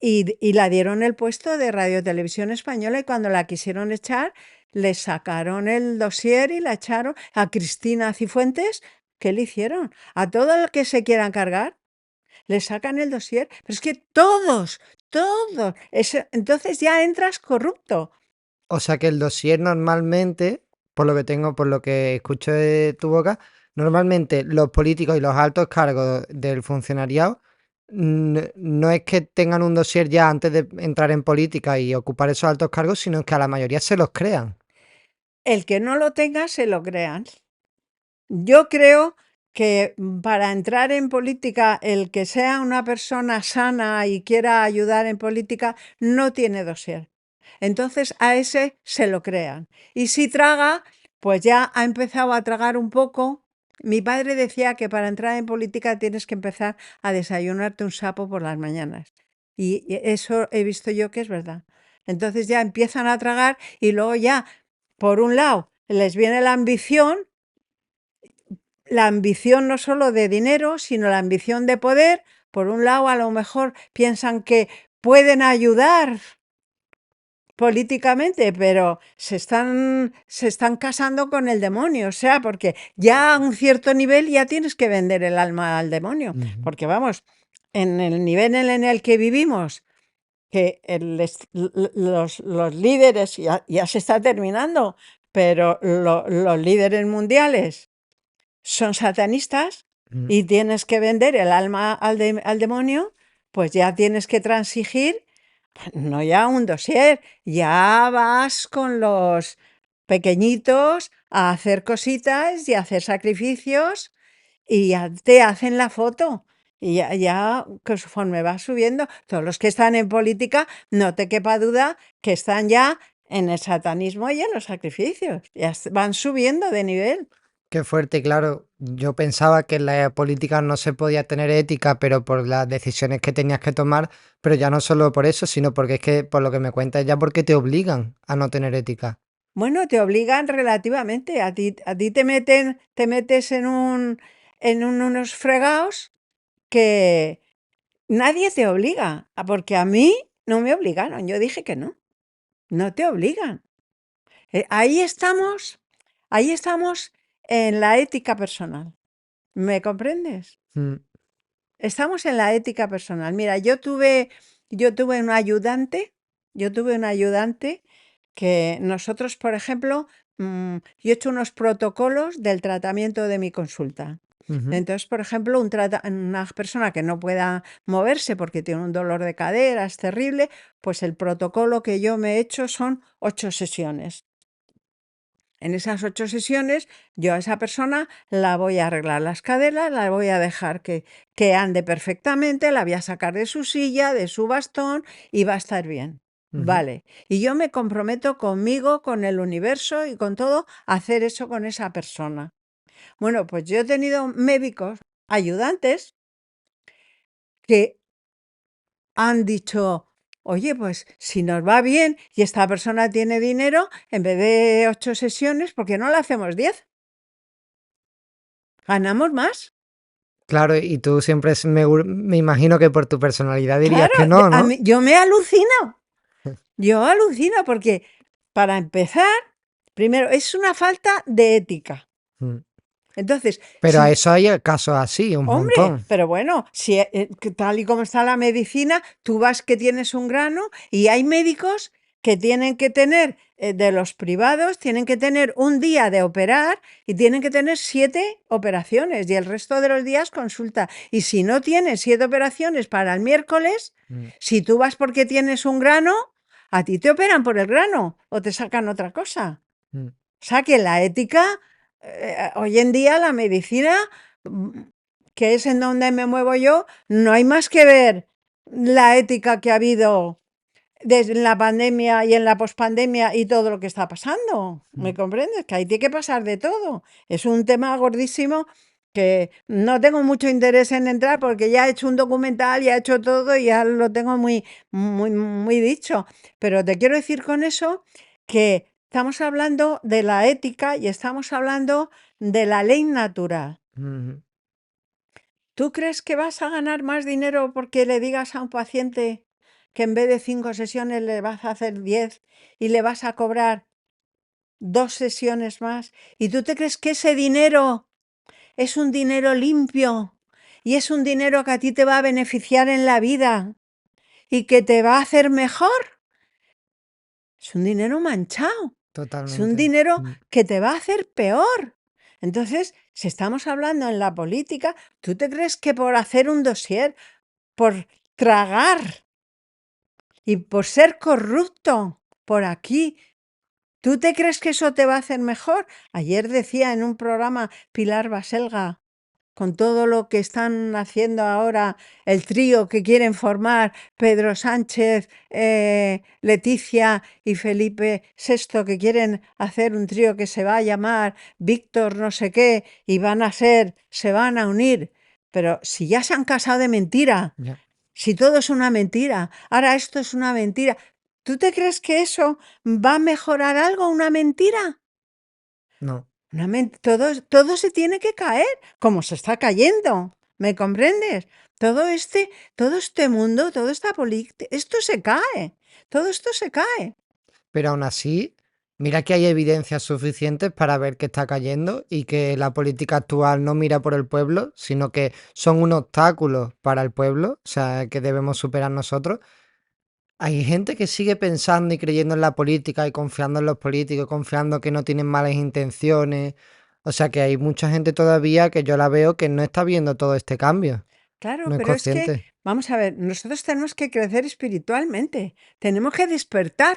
y la dieron el puesto de Radio Televisión Española y cuando la quisieron echar, le sacaron el dossier y la echaron. A Cristina Cifuentes, ¿qué le hicieron? A todo el que se quieran cargar, le sacan el dossier. Pero es que todos. Entonces ya entras corrupto. O sea que el dossier normalmente, por lo que escucho de tu boca, normalmente los políticos y los altos cargos del funcionariado no es que tengan un dossier ya antes de entrar en política y ocupar esos altos cargos, sino que a la mayoría se los crean. El que no lo tenga, se lo crean. Yo creo que para entrar en política, el que sea una persona sana y quiera ayudar en política, no tiene dossier. Entonces a ese se lo crean. Y si traga, pues ya ha empezado a tragar un poco. Mi padre decía que para entrar en política tienes que empezar a desayunarte un sapo por las mañanas. Y eso he visto yo que es verdad. Entonces ya empiezan a tragar y luego ya, por un lado, les viene la ambición no solo de dinero, sino la ambición de poder. Por un lado, a lo mejor piensan que pueden ayudar políticamente, pero se están casando con el demonio, o sea, porque ya a un cierto nivel ya tienes que vender el alma al demonio, Ujú. porque vamos, en el nivel en el que vivimos, que los líderes, ya se está terminando, pero los líderes mundiales son satanistas Mm. y tienes que vender el alma al demonio, pues ya tienes que transigir, no ya un dossier, ya vas con los pequeñitos a hacer cositas y a hacer sacrificios y ya te hacen la foto. Y ya conforme vas subiendo, todos los que están en política, no te quepa duda que están ya en el satanismo y en los sacrificios. Ya van subiendo de nivel. Qué fuerte, claro. Yo pensaba que en la política no se podía tener ética, pero por las decisiones que tenías que tomar, pero ya no solo por eso, sino porque es que, por lo que me cuentas, ya porque te obligan a no tener ética. Bueno, te obligan relativamente. A ti te metes en unos fregados que nadie te obliga. Porque a mí no me obligaron. Yo dije que no. No te obligan. Ahí estamos en la ética personal. ¿Me comprendes? Mm. Estamos en la ética personal. Mira, yo tuve un ayudante que nosotros, por ejemplo, yo he hecho unos protocolos del tratamiento de mi consulta. Ujú. Entonces, por ejemplo, una persona que no pueda moverse porque tiene un dolor de cadera, es terrible, pues el protocolo que yo me he hecho son 8 sesiones. En esas 8 sesiones, yo a esa persona la voy a arreglar las caderas, la voy a dejar que ande perfectamente, la voy a sacar de su silla, de su bastón y va a estar bien. Ujú. Vale. Y yo me comprometo conmigo, con el universo y con todo a hacer eso con esa persona. Bueno, pues yo he tenido médicos, ayudantes, que han dicho, oye, pues si nos va bien y esta persona tiene dinero, en vez de 8 sesiones, ¿por qué no le hacemos 10? Ganamos más. Claro, y tú siempre me imagino que por tu personalidad dirías Claro, que no, a ¿no? mí, yo me alucino. Yo alucino porque, para empezar, primero, es una falta de ética. Mm. Entonces, Pero a si, eso hay casos así, un hombre, montón. pero bueno, si que tal y como está la medicina, tú vas que tienes un grano y hay médicos que tienen que tener, de los privados, tienen que tener un día de operar y tienen que tener 7 operaciones y el resto de los días consulta. Y si no tienes 7 operaciones para el miércoles, Mm, si tú vas porque tienes un grano, a ti te operan por el grano o te sacan otra cosa. mm. O sea que la ética, hoy en día la medicina, mm, que es en donde me muevo yo, no hay más que ver la ética que ha habido desde la pandemia y en la pospandemia y todo lo que está pasando. ¿Me Mm. comprendes? Que ahí tiene que pasar de todo. Es un tema gordísimo que no tengo mucho interés en entrar porque ya he hecho un documental, ya he hecho todo y ya lo tengo muy, muy, muy dicho. Pero te quiero decir con eso que estamos hablando de la ética y estamos hablando de la ley natural. Ujú. ¿Tú crees que vas a ganar más dinero porque le digas a un paciente que en vez de 5 sesiones le vas a hacer 10 y le vas a cobrar 2 sesiones más? ¿Y tú te crees que ese dinero es un dinero limpio y es un dinero que a ti te va a beneficiar en la vida y que te va a hacer mejor? Es un dinero manchado, es un Totalmente. dinero Mm. que te va a hacer peor. Entonces, si estamos hablando en la política, ¿tú te crees que por hacer un dossier, por tragar y por ser corrupto por aquí, tú te crees que eso te va a hacer mejor? Ayer decía en un programa Pilar Baselga, con todo lo que están haciendo ahora, el trío que quieren formar, Pedro Sánchez, Leticia y Felipe VI, que quieren hacer un trío que se va a llamar Víctor no sé qué, y se van a unir. Pero si ya se han casado de mentira, Ya. si todo es una mentira, ahora esto es una mentira, ¿tú te crees que eso va a mejorar algo, una mentira? No. Todo se tiene que caer, como se está cayendo. ¿Me comprendes? Todo este mundo, toda esta política, esto se cae. Todo esto se cae. Pero aún así, mira que hay evidencias suficientes para ver que está cayendo y que la política actual no mira por el pueblo, sino que son un obstáculo para el pueblo, o sea, que debemos superar nosotros. Hay gente que sigue pensando y creyendo en la política y confiando en los políticos, confiando que no tienen malas intenciones. O sea que hay mucha gente todavía que yo la veo que no está viendo todo este cambio, Claro, no es pero es que, consciente. vamos a ver, nosotros tenemos que crecer espiritualmente. Tenemos que despertar.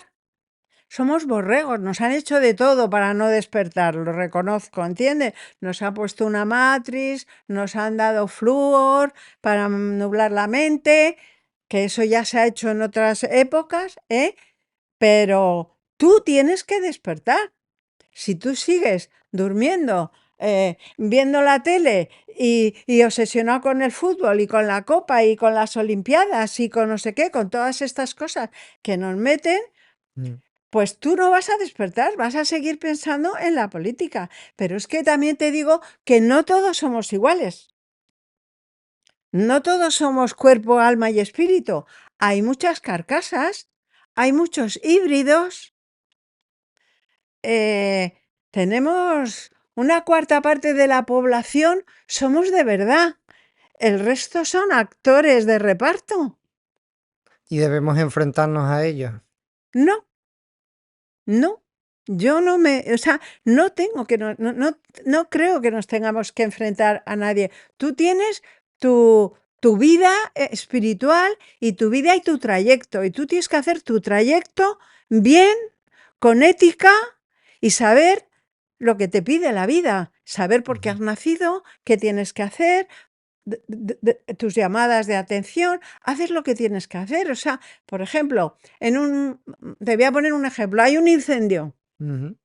Somos borregos, nos han hecho de todo para no despertar, lo reconozco, ¿entiendes? Nos han puesto una matriz, nos han dado flúor para nublar la mente, que eso ya se ha hecho en otras épocas, ¿eh? Pero tú tienes que despertar. Si tú sigues durmiendo, viendo la tele y obsesionado con el fútbol y con la copa y con las olimpiadas y con no sé qué, con todas estas cosas que nos meten, Mm. pues tú no vas a despertar, vas a seguir pensando en la política. Pero es que también te digo que no todos somos iguales. No todos somos cuerpo, alma y espíritu. Hay muchas carcasas, hay muchos híbridos. eh, Tenemos una cuarta parte de la población, somos de verdad. El resto son actores de reparto. Y debemos enfrentarnos a ellos. No, no, yo no me, o sea, no tengo que, no creo que nos tengamos que enfrentar a nadie. Tú tienes tu vida espiritual y tu vida y tu trayecto, y tú tienes que hacer tu trayecto bien, con ética y saber lo que te pide la vida, saber por qué Ujú. has nacido, qué tienes que hacer, tus llamadas de atención, haces lo que tienes que hacer. O sea, por ejemplo, te voy a poner un ejemplo, hay un incendio. Ujú.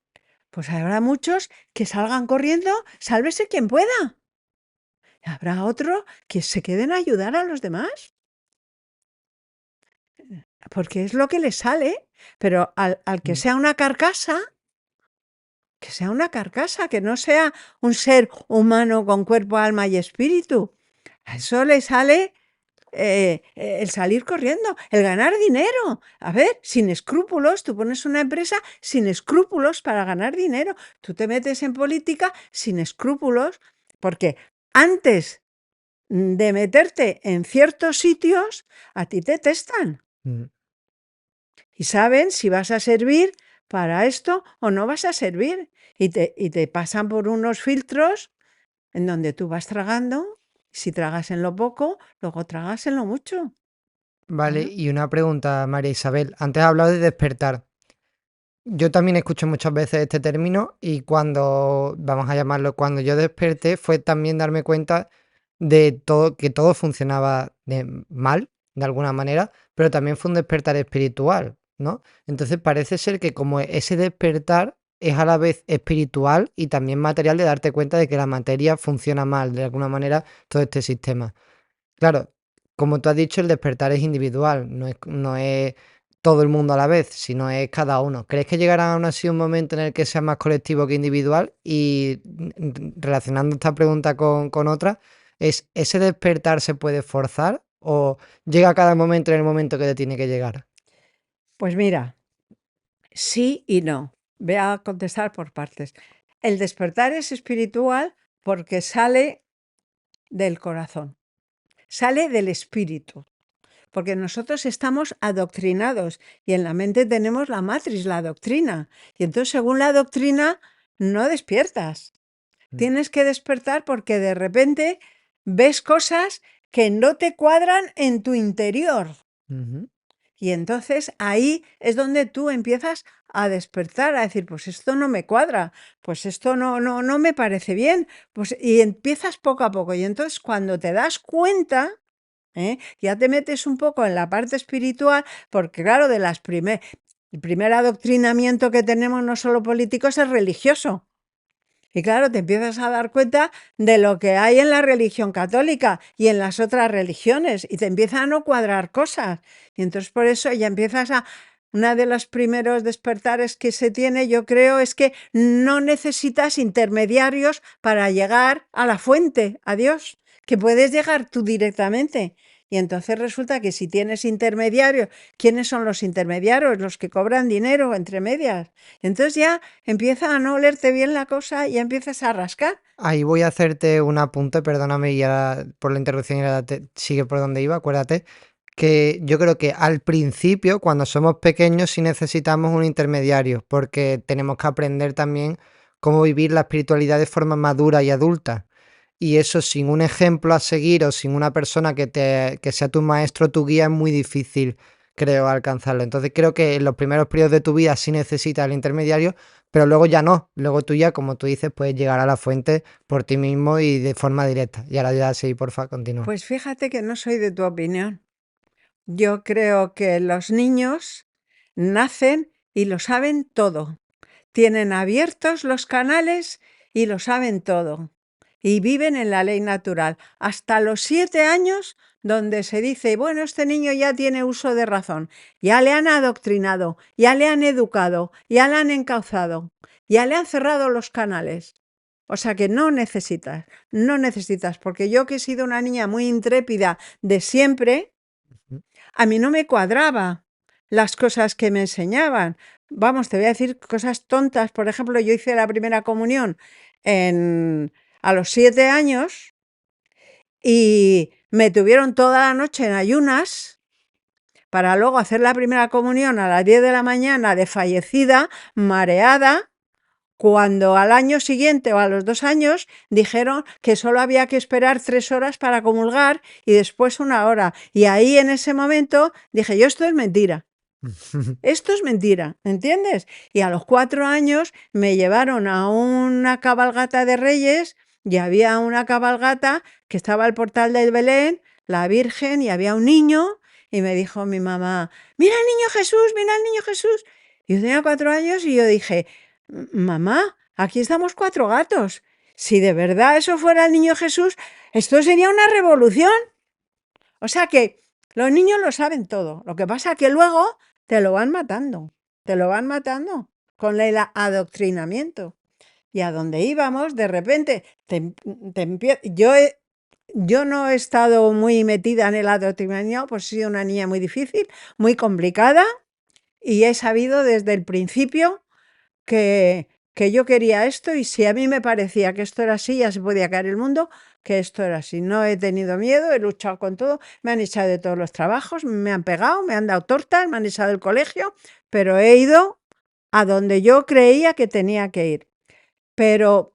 Pues habrá muchos que salgan corriendo, sálvese quien pueda. Habrá otro que se queden a ayudar a los demás, porque es lo que les sale. Pero al que Mm. sea una carcasa, que sea una carcasa, que no sea un ser humano con cuerpo, alma y espíritu. A eso le sale el salir corriendo, el ganar dinero. A ver, sin escrúpulos, tú pones una empresa sin escrúpulos para ganar dinero. Tú te metes en política sin escrúpulos, porque antes de meterte en ciertos sitios, a ti te testan Mm. y saben si vas a servir para esto o no vas a servir. Y te pasan por unos filtros en donde tú vas tragando. Si tragas en lo poco, luego tragas en lo mucho. Vale, Claro. y una pregunta, María Isabel. Antes has hablado de despertar. Yo también escucho muchas veces este término y cuando, vamos a llamarlo, cuando yo desperté fue también darme cuenta de todo, que todo funcionaba mal, de alguna manera, pero también fue un despertar espiritual, ¿no? Entonces parece ser que como ese despertar es a la vez espiritual y también material de darte cuenta de que la materia funciona mal, de alguna manera, todo este sistema. Claro, como tú has dicho, el despertar es individual, no es todo el mundo a la vez, sino es cada uno. ¿Crees que llegará aún así un momento en el que sea más colectivo que individual? Y relacionando esta pregunta con otra, ¿es ese despertar se puede forzar o llega a cada momento en el momento que te tiene que llegar? Pues mira, sí y no. Voy a contestar por partes. El despertar es espiritual porque sale del corazón, sale del espíritu, porque nosotros estamos adoctrinados y en la mente tenemos la matriz, la doctrina. Y entonces, según la doctrina, no despiertas. Mm. Tienes que despertar porque de repente ves cosas que no te cuadran en tu interior. Ujú. Y entonces ahí es donde tú empiezas a despertar, a decir, pues esto no me cuadra, pues esto no me parece bien, pues y empiezas poco a poco. Y entonces cuando te das cuenta, ya te metes un poco en la parte espiritual, porque claro, el primer adoctrinamiento que tenemos no solo políticos es religioso. Y claro, te empiezas a dar cuenta de lo que hay en la religión católica y en las otras religiones y te empiezan a no cuadrar cosas. Y entonces por eso ya empiezas a... Uno de los primeros despertares que se tiene, yo creo, es que no necesitas intermediarios para llegar a la fuente, a Dios, que puedes llegar tú directamente. Y entonces resulta que si tienes intermediarios, ¿quiénes son los intermediarios? Los que cobran dinero entre medias. Entonces ya empieza a no olerte bien la cosa y ya empiezas a rascar. Ahí voy a hacerte un apunte, perdóname y ahora por la interrupción y ahora sigue por donde iba, acuérdate. Que yo creo que al principio, cuando somos pequeños, sí necesitamos un intermediario, porque tenemos que aprender también cómo vivir la espiritualidad de forma madura y adulta. Y eso sin un ejemplo a seguir o sin una persona que sea tu maestro, tu guía, es muy difícil, creo, alcanzarlo. Entonces creo que en los primeros periodos de tu vida sí necesitas el intermediario, pero luego ya no. Luego tú ya, como tú dices, puedes llegar a la fuente por ti mismo y de forma directa. Y ahora ya sí, porfa, continúa. Pues fíjate que no soy de tu opinión. Yo creo que los niños nacen y lo saben todo. Tienen abiertos los canales y lo saben todo. Y viven en la ley natural. Hasta los 7 años, donde se dice, bueno, este niño ya tiene uso de razón, ya le han adoctrinado, ya le han educado, ya le han encauzado, ya le han cerrado los canales. O sea que no necesitas, porque yo que he sido una niña muy intrépida de siempre, Ujú. a mí no me cuadraba las cosas que me enseñaban. Vamos, te voy a decir cosas tontas. Por ejemplo, yo hice la primera comunión a los 7 años y me tuvieron toda la noche en ayunas para luego hacer la primera comunión a las 10 de la mañana de fallecida, mareada, cuando al año siguiente o a los 2 años dijeron que solo había que esperar 3 horas para comulgar y después 1 hora. Y ahí en ese momento dije, yo esto es mentira. Esto es mentira, ¿entiendes? Y a los 4 años me llevaron a una cabalgata de reyes y había una cabalgata que estaba al portal del Belén, la Virgen, y había un niño, y me dijo mi mamá, mira al niño Jesús, mira al niño Jesús. Y yo tenía 4 años y yo dije, mamá, aquí estamos 4 gatos. Si de verdad eso fuera el niño Jesús, esto sería una revolución. O sea que los niños lo saben todo. Lo que pasa es que luego te lo van matando con el adoctrinamiento. Y a donde íbamos, de repente, yo no he estado muy metida en el adoctrinamiento, pues he sido una niña muy difícil, muy complicada, y he sabido desde el principio que yo quería esto, y si a mí me parecía que esto era así, ya se podía caer el mundo, que esto era así. No he tenido miedo, he luchado con todo, me han echado de todos los trabajos, me han pegado, me han dado tortas, me han echado del colegio, pero he ido a donde yo creía que tenía que ir. Pero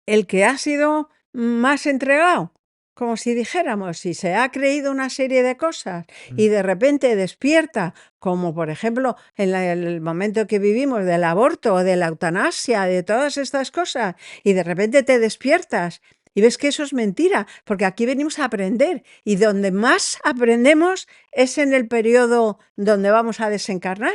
el que ha sido más entregado, como si dijéramos, si se ha creído una serie de cosas y de repente despierta, como por ejemplo en el momento que vivimos del aborto o de la eutanasia, de todas estas cosas, y de repente te despiertas y ves que eso es mentira, porque aquí venimos a aprender, y donde más aprendemos es en el periodo donde vamos a desencarnar,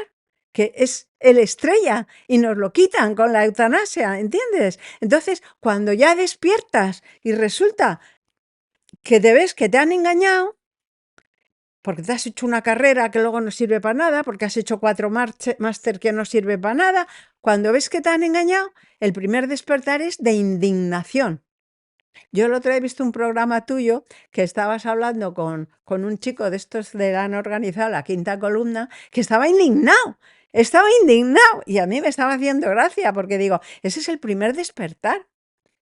que es el estrella, y nos lo quitan con la eutanasia, ¿entiendes? Entonces, cuando ya despiertas y resulta que te ves que te han engañado, porque te has hecho una carrera que luego no sirve para nada, porque has hecho 4 máster que no sirve para nada, cuando ves que te han engañado, el primer despertar es de indignación. Yo el otro día he visto un programa tuyo que estabas hablando con un chico de estos de la han organizado la Quinta Columna, que estaba indignado, y a mí me estaba haciendo gracia, porque digo, ese es el primer despertar,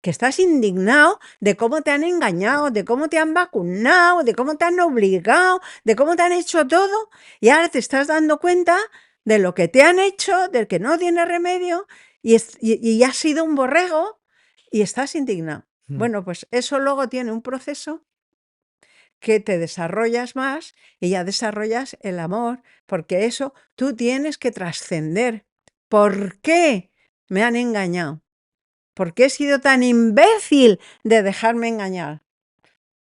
que estás indignado de cómo te han engañado, de cómo te han vacunado, de cómo te han obligado, de cómo te han hecho todo, y ahora te estás dando cuenta de lo que te han hecho, del que no tiene remedio, y has sido un borrego y estás indignado. Mm. Bueno, pues eso luego tiene un proceso que te desarrollas más, y ya desarrollas el amor, porque eso tú tienes que trascender. ¿Por qué me han engañado? ¿Por qué he sido tan imbécil de dejarme engañar?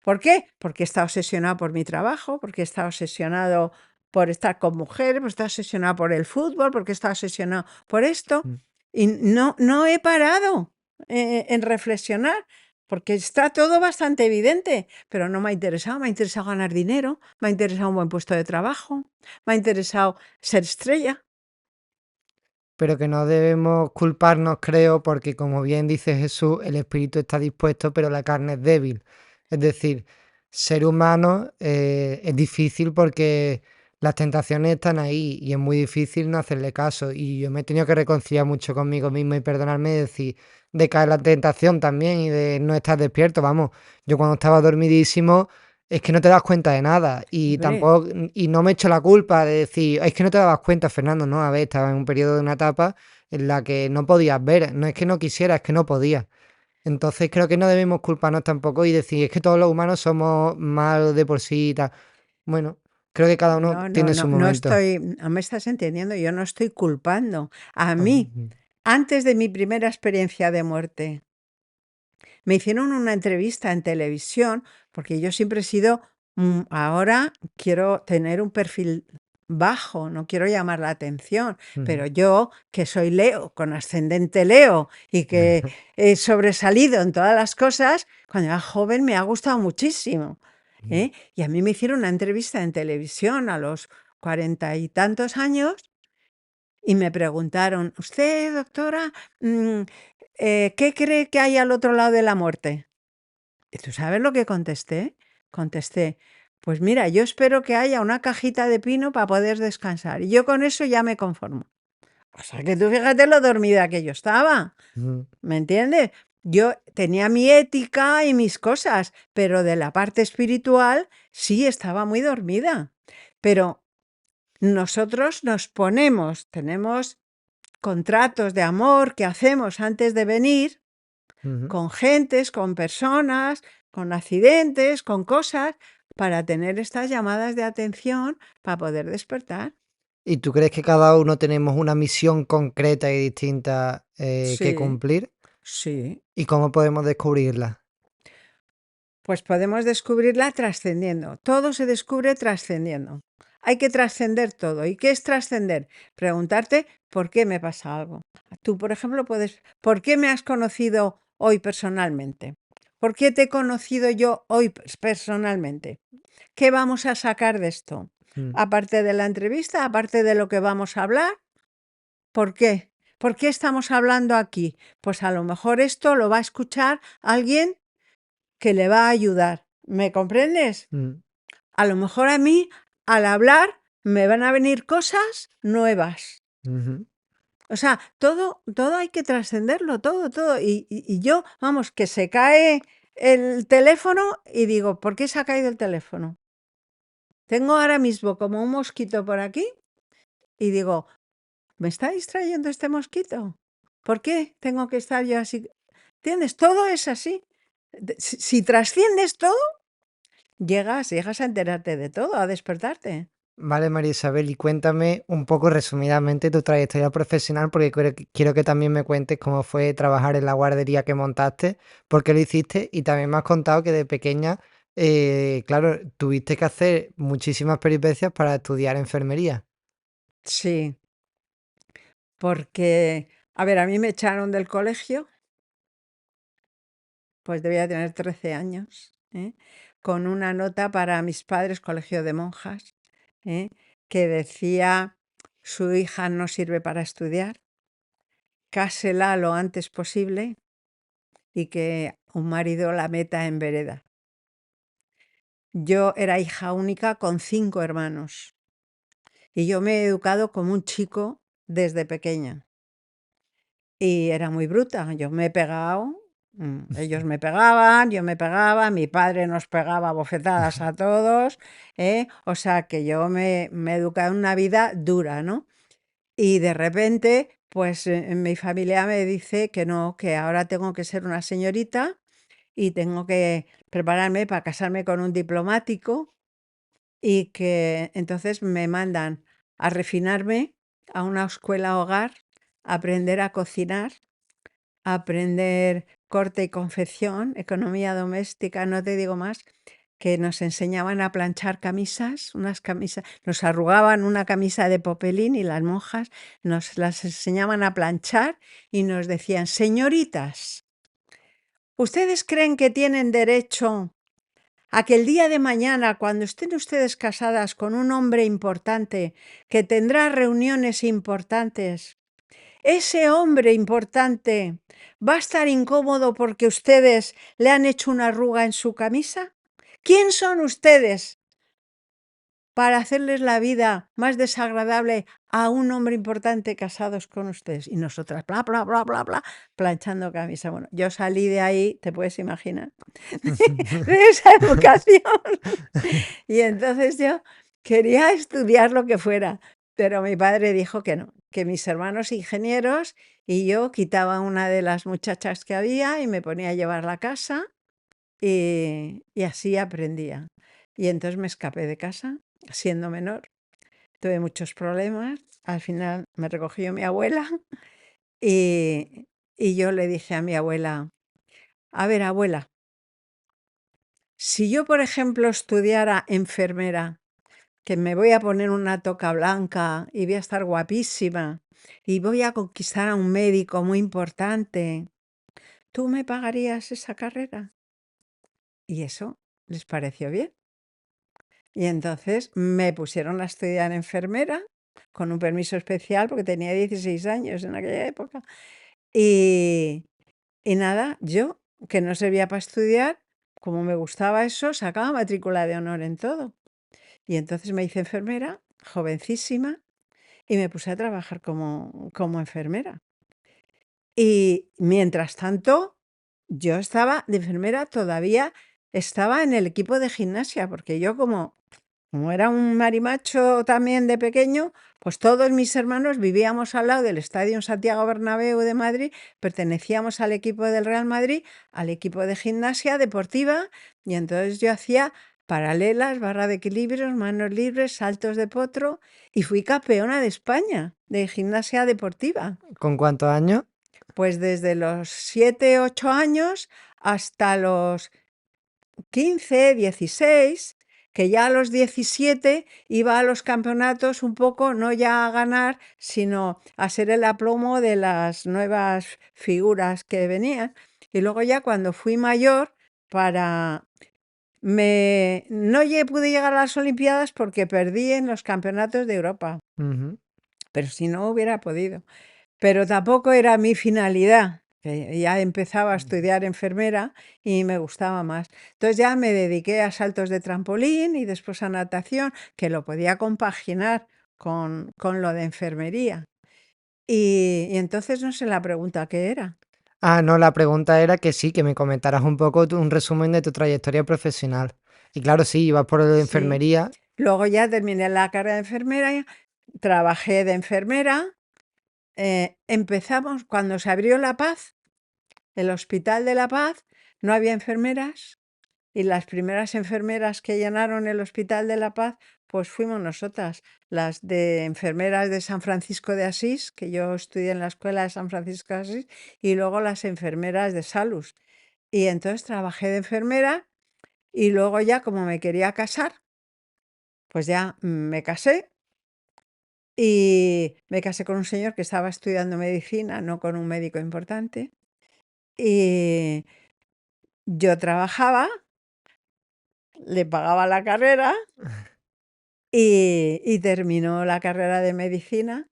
¿Por qué? Porque he estado obsesionado por mi trabajo, porque he estado obsesionado por estar con mujeres, porque he estado obsesionado por el fútbol, porque he estado obsesionado por esto, Mm. y no he parado en reflexionar, porque está todo bastante evidente, pero no me ha interesado ganar dinero, me ha interesado un buen puesto de trabajo, me ha interesado ser estrella. Pero que no debemos culparnos, creo, porque como bien dice Jesús, el espíritu está dispuesto, pero la carne es débil. Es decir, ser humano es difícil porque las tentaciones están ahí y es muy difícil no hacerle caso. Y yo me he tenido que reconciliar mucho conmigo mismo y perdonarme y decir, de caer en la tentación también y de no estar despierto. Vamos, yo cuando estaba dormidísimo es que no te das cuenta de nada y Hombre, tampoco, y no me echo la culpa de decir, es que no te dabas cuenta, Fernando, no, a ver, estaba en un periodo de una etapa en la que no podías ver, no es que no quisiera, es que no podías. Entonces creo que no debemos culparnos tampoco y decir, es que todos los humanos somos malos de por sí y tal. Bueno, creo que cada uno tiene su no momento. estoy, no me estás entendiendo, yo no estoy culpando. A mí, Ujú. antes de mi primera experiencia de muerte, me hicieron una entrevista en televisión, porque yo siempre he sido, ahora quiero tener un perfil bajo, no quiero llamar la atención, Ujú. pero yo, que soy Leo, con ascendente Leo, y que he sobresalido en todas las cosas, cuando era joven me ha gustado muchísimo, ¿eh? Y a mí me hicieron una entrevista en televisión a los 40 y tantos años, y me preguntaron, usted, doctora, ¿qué cree que hay al otro lado de la muerte? ¿Y tú sabes lo que contesté? Contesté, pues mira, yo espero que haya una cajita de pino para poder descansar. Y yo con eso ya me conformo. O sea que tú fíjate lo dormida que yo estaba. Ujú. ¿Me entiendes? Yo tenía mi ética y mis cosas, pero de la parte espiritual sí estaba muy dormida. Pero nosotros nos ponemos, tenemos contratos de amor que hacemos antes de venir Ujú. con gentes, con personas, con accidentes, con cosas, para tener estas llamadas de atención para poder despertar. ¿Y tú crees que cada uno tenemos una misión concreta y distinta que Sí, cumplir? Sí. ¿Y cómo podemos descubrirla? Pues podemos descubrirla trascendiendo. Todo se descubre trascendiendo. Hay que trascender todo. ¿Y qué es trascender? Preguntarte por qué me pasa algo. Tú, por ejemplo, ¿por qué me has conocido hoy personalmente? ¿Por qué te he conocido yo hoy personalmente? ¿Qué vamos a sacar de esto? Mm, Aparte de la entrevista, aparte de lo que vamos a hablar, ¿por qué? ¿Por qué estamos hablando aquí? Pues a lo mejor esto lo va a escuchar alguien que le va a ayudar. ¿Me comprendes? mm, A lo mejor a mí, al hablar, me van a venir cosas nuevas. ujú. O sea, todo hay que trascenderlo, todo. Y yo, vamos, que se cae el teléfono y digo, ¿por qué se ha caído el teléfono? Tengo ahora mismo como un mosquito por aquí y digo, ¿me está distrayendo este mosquito? ¿Por qué tengo que estar yo así? ¿Entiendes? Todo es así. Si trasciendes todo, llegas a enterarte de todo, a despertarte. Vale, María Isabel, y cuéntame un poco resumidamente tu trayectoria profesional, porque quiero que también me cuentes cómo fue trabajar en la guardería que montaste, por qué lo hiciste, y también me has contado que de pequeña, claro, tuviste que hacer muchísimas peripecias para estudiar enfermería. Sí, porque, a ver, a mí me echaron del colegio, pues debía tener 13 años, ¿eh? Con una nota para mis padres, colegio de monjas, ¿eh? Que decía, su hija no sirve para estudiar, cásela lo antes posible y que un marido la meta en vereda. Yo era hija única con 5 hermanos y yo me he educado como un chico desde pequeña. Y era muy bruta, yo me he pegado, ellos me pegaban, yo me pegaba, mi padre nos pegaba bofetadas a todos, o sea que yo me he educado en una vida dura, ¿no? Y de repente, pues mi familia me dice que no, que ahora tengo que ser una señorita y tengo que prepararme para casarme con un diplomático y que entonces me mandan a refinarme a una escuela hogar, a aprender a cocinar, aprender corte y confección, economía doméstica, no te digo más, que nos enseñaban a planchar camisas, unas camisas, nos arrugaban una camisa de popelín y las monjas nos las enseñaban a planchar y nos decían, señoritas, ¿ustedes creen que tienen derecho a que el día de mañana, cuando estén ustedes casadas con un hombre importante, que tendrá reuniones importantes, ese hombre importante va a estar incómodo porque ustedes le han hecho una arruga en su camisa? ¿Quién son ustedes para hacerles la vida más desagradable a un hombre importante casados con ustedes? Y nosotras, bla, bla, bla, bla, bla, planchando camisa. Bueno, yo salí de ahí, te puedes imaginar, de esa educación. Y entonces yo quería estudiar lo que fuera, pero mi padre dijo que no, que mis hermanos ingenieros y yo quitaba una de las muchachas que había y me ponía a llevar la casa y así aprendía. Y entonces me escapé de casa siendo menor. Tuve muchos problemas. Al final me recogió mi abuela y yo le dije a mi abuela, a ver, abuela, si yo, por ejemplo, estudiara enfermera, que me voy a poner una toca blanca y voy a estar guapísima y voy a conquistar a un médico muy importante, ¿tú me pagarías esa carrera? Y eso les pareció bien. Y entonces me pusieron a estudiar enfermera con un permiso especial porque tenía 16 años en aquella época. Y, y nada, yo, que no servía para estudiar, como me gustaba eso, sacaba matrícula de honor en todo. Y entonces me hice enfermera, jovencísima, y me puse a trabajar como enfermera. Y mientras tanto, yo estaba de enfermera, todavía estaba en el equipo de gimnasia, porque yo como era un marimacho también de pequeño, pues todos mis hermanos vivíamos al lado del Estadio Santiago Bernabéu de Madrid, pertenecíamos al equipo del Real Madrid, al equipo de gimnasia deportiva, y entonces yo hacía paralelas, barra de equilibrios, manos libres, saltos de potro, y fui campeona de España de gimnasia deportiva. ¿Con cuántos años? Pues desde los 7, 8 años hasta los 15, 16, que ya a los 17 iba a los campeonatos un poco, no ya a ganar, sino a ser el aplomo de las nuevas figuras que venían. Y luego ya cuando fui mayor, para no pude llegar a las Olimpiadas porque perdí en los campeonatos de Europa, Ujú. pero si no hubiera podido. Pero tampoco era mi finalidad, que ya empezaba a estudiar enfermera y me gustaba más. Entonces ya me dediqué a saltos de trampolín y después a natación, que lo podía compaginar con lo de enfermería. Y entonces no sé la pregunta qué era. Ah, no, la pregunta era que sí, que me comentaras un poco un resumen de tu trayectoria profesional. Y claro, sí, ibas por la Sí. enfermería. Luego ya terminé la carrera de enfermera, trabajé de enfermera. Empezamos cuando se abrió La Paz, el Hospital de La Paz, no había enfermeras y las primeras enfermeras que llenaron el Hospital de La Paz, pues fuimos nosotras, las de enfermeras de San Francisco de Asís, que yo estudié en la escuela de San Francisco de Asís, y luego las enfermeras de Salus. Y entonces trabajé de enfermera y luego ya como me quería casar, pues ya me casé. Y me casé con un señor que estaba estudiando medicina, no con un médico importante. Y yo trabajaba, le pagaba la carrera y terminó la carrera de medicina.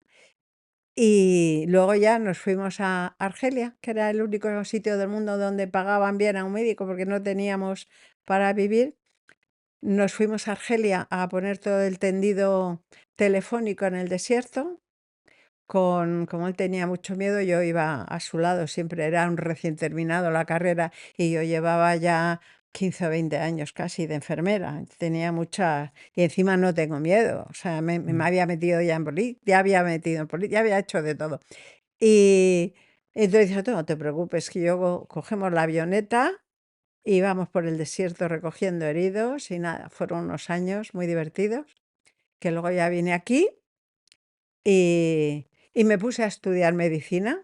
Y luego ya nos fuimos a Argelia, que era el único sitio del mundo donde pagaban bien a un médico porque no teníamos para vivir. Nos fuimos a Argelia a poner todo el tendido telefónico en el desierto. Como él tenía mucho miedo, yo iba a su lado, siempre era un recién terminado la carrera y yo llevaba ya 15 o 20 años casi de enfermera, tenía mucha, y encima no tengo miedo, o sea, me Mm. había metido ya en política, ya había metido en política, ya había hecho de todo. Y entonces dijo, no te preocupes, que yo cogemos la avioneta y vamos por el desierto recogiendo heridos y nada, fueron unos años muy divertidos, que luego ya vine aquí y me puse a estudiar medicina.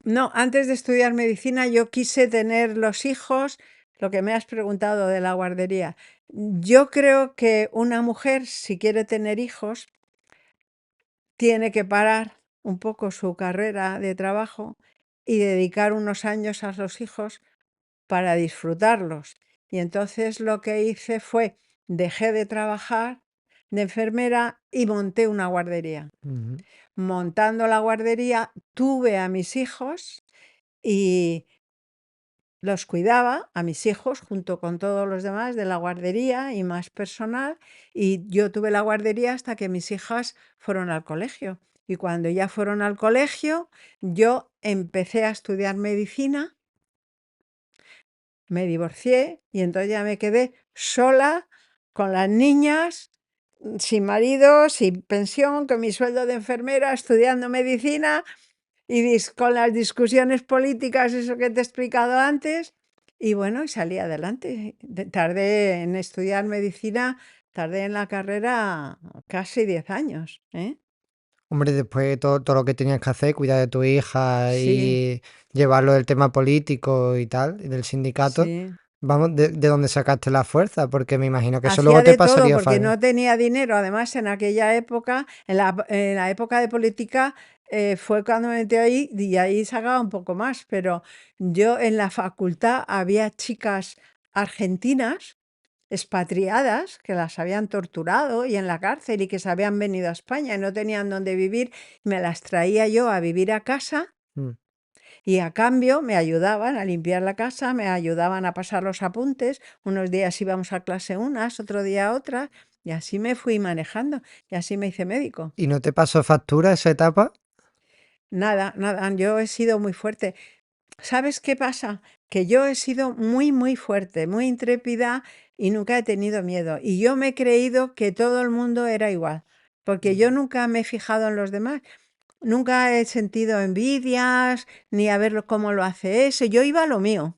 No, antes de estudiar medicina yo quise tener los hijos, lo que me has preguntado de la guardería. Yo creo que una mujer, si quiere tener hijos, tiene que parar un poco su carrera de trabajo y dedicar unos años a los hijos para disfrutarlos. Y entonces lo que hice fue, dejé de trabajar de enfermera y monté una guardería. Ujú. Montando la guardería, tuve a mis hijos y los cuidaba, a mis hijos, junto con todos los demás de la guardería y más personal. Y yo tuve la guardería hasta que mis hijas fueron al colegio. Y cuando ya fueron al colegio, yo empecé a estudiar medicina, me divorcié y entonces ya me quedé sola con las niñas, sin marido, sin pensión, con mi sueldo de enfermera, estudiando medicina y con las discusiones políticas, eso que te he explicado antes, y bueno, y salí adelante. Tardé en estudiar medicina, tardé en la carrera casi 10 años, ¿eh? Hombre, después todo lo que tenías que hacer, cuidar de tu hija Sí, y llevarlo del tema político y tal, y del sindicato. sí. Vamos, ¿de dónde sacaste la fuerza? Porque me imagino que eso Hacía luego te de todo pasaría porque fácil. no tenía dinero. Además, en aquella época, en la época de política, fue cuando me metí ahí y ahí sacaba un poco más. Pero yo en la facultad había chicas argentinas expatriadas que las habían torturado y en la cárcel y que se habían venido a España y no tenían dónde vivir. Me las traía yo a vivir a casa Mm. y a cambio me ayudaban a limpiar la casa, me ayudaban a pasar los apuntes. Unos días íbamos a clase unas, otro día otras, y así me fui manejando y así me hice médico. ¿Y no te pasó factura esa etapa? Nada, nada, yo he sido muy fuerte. ¿Sabes qué pasa? Que yo he sido muy, muy fuerte, muy intrépida y nunca he tenido miedo. Y yo me he creído que todo el mundo era igual, porque yo Ujú. nunca me he fijado en los demás. Nunca he sentido envidias, ni a ver cómo lo hace ese. Yo iba a lo mío,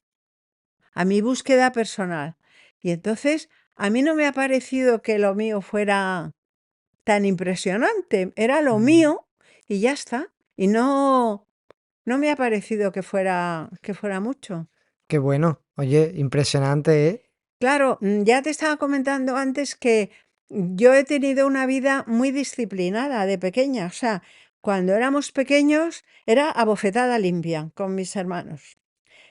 a mi búsqueda personal. Y entonces a mí no me ha parecido que lo mío fuera tan impresionante. Era lo Ujú. mío y ya está. Y no. no me ha parecido que fuera mucho. Qué bueno. Oye, impresionante, ¿eh? Claro, ya te estaba comentando antes que yo he tenido una vida muy disciplinada de pequeña. O sea, cuando éramos pequeños era a bofetada limpia con mis hermanos.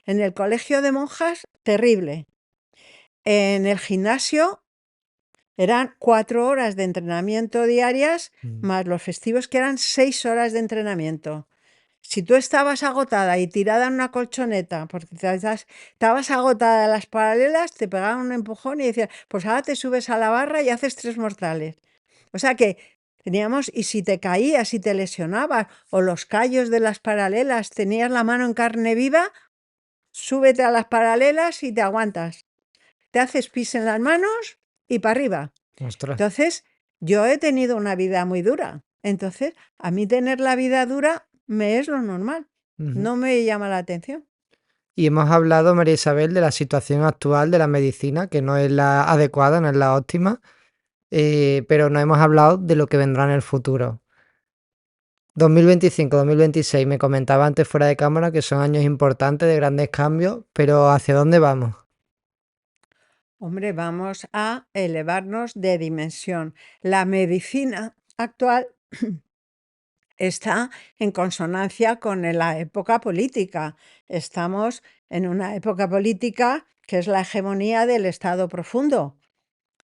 En el colegio de monjas, terrible. En el gimnasio eran 4 horas de entrenamiento diarias, Mm. más los festivos que eran 6 horas de entrenamiento. Si tú estabas agotada y tirada en una colchoneta, porque estabas agotada en las paralelas, te pegaban un empujón y decían, pues ahora te subes a la barra y haces 3 mortales. O sea que teníamos, y si te caías y te lesionabas, o los callos de las paralelas, tenías la mano en carne viva, súbete a las paralelas y te aguantas. Te haces pis en las manos y para arriba. Ostras. Entonces, yo he tenido una vida muy dura. Entonces, a mí tener la vida dura me es lo normal. Ujú. No me llama la atención. Y hemos hablado, María Isabel, de la situación actual de la medicina, que no es la adecuada, no es la óptima, pero no hemos hablado de lo que vendrá en el futuro. 2025, 2026, me comentaba antes fuera de cámara que son años importantes de grandes cambios, pero ¿hacia dónde vamos? Hombre, vamos a elevarnos de dimensión. La medicina actual está en consonancia con la época política. Estamos en una época política que es la hegemonía del Estado profundo.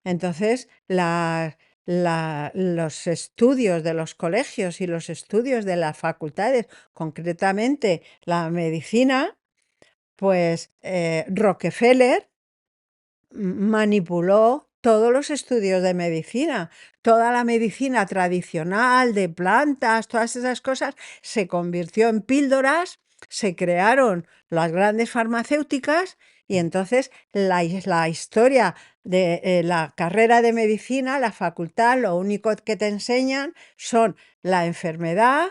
Entonces, los estudios de los colegios y los estudios de las facultades, concretamente la medicina, pues Rockefeller manipuló todos los estudios de medicina. Toda la medicina tradicional de plantas, todas esas cosas, se convirtió en píldoras, se crearon las grandes farmacéuticas y entonces la historia de la carrera de medicina, la facultad, lo único que te enseñan son la enfermedad,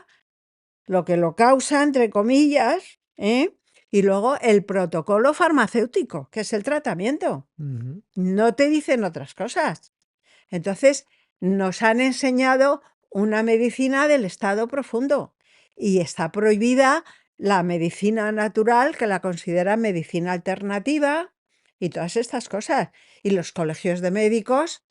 lo que lo causa, entre comillas, ¿eh? Y luego el protocolo farmacéutico, que es el tratamiento. Ujú. No te dicen otras cosas. Entonces, nos han enseñado una medicina del estado profundo y está prohibida la medicina natural, que la consideran medicina alternativa y todas estas cosas. Y los colegios de médicos,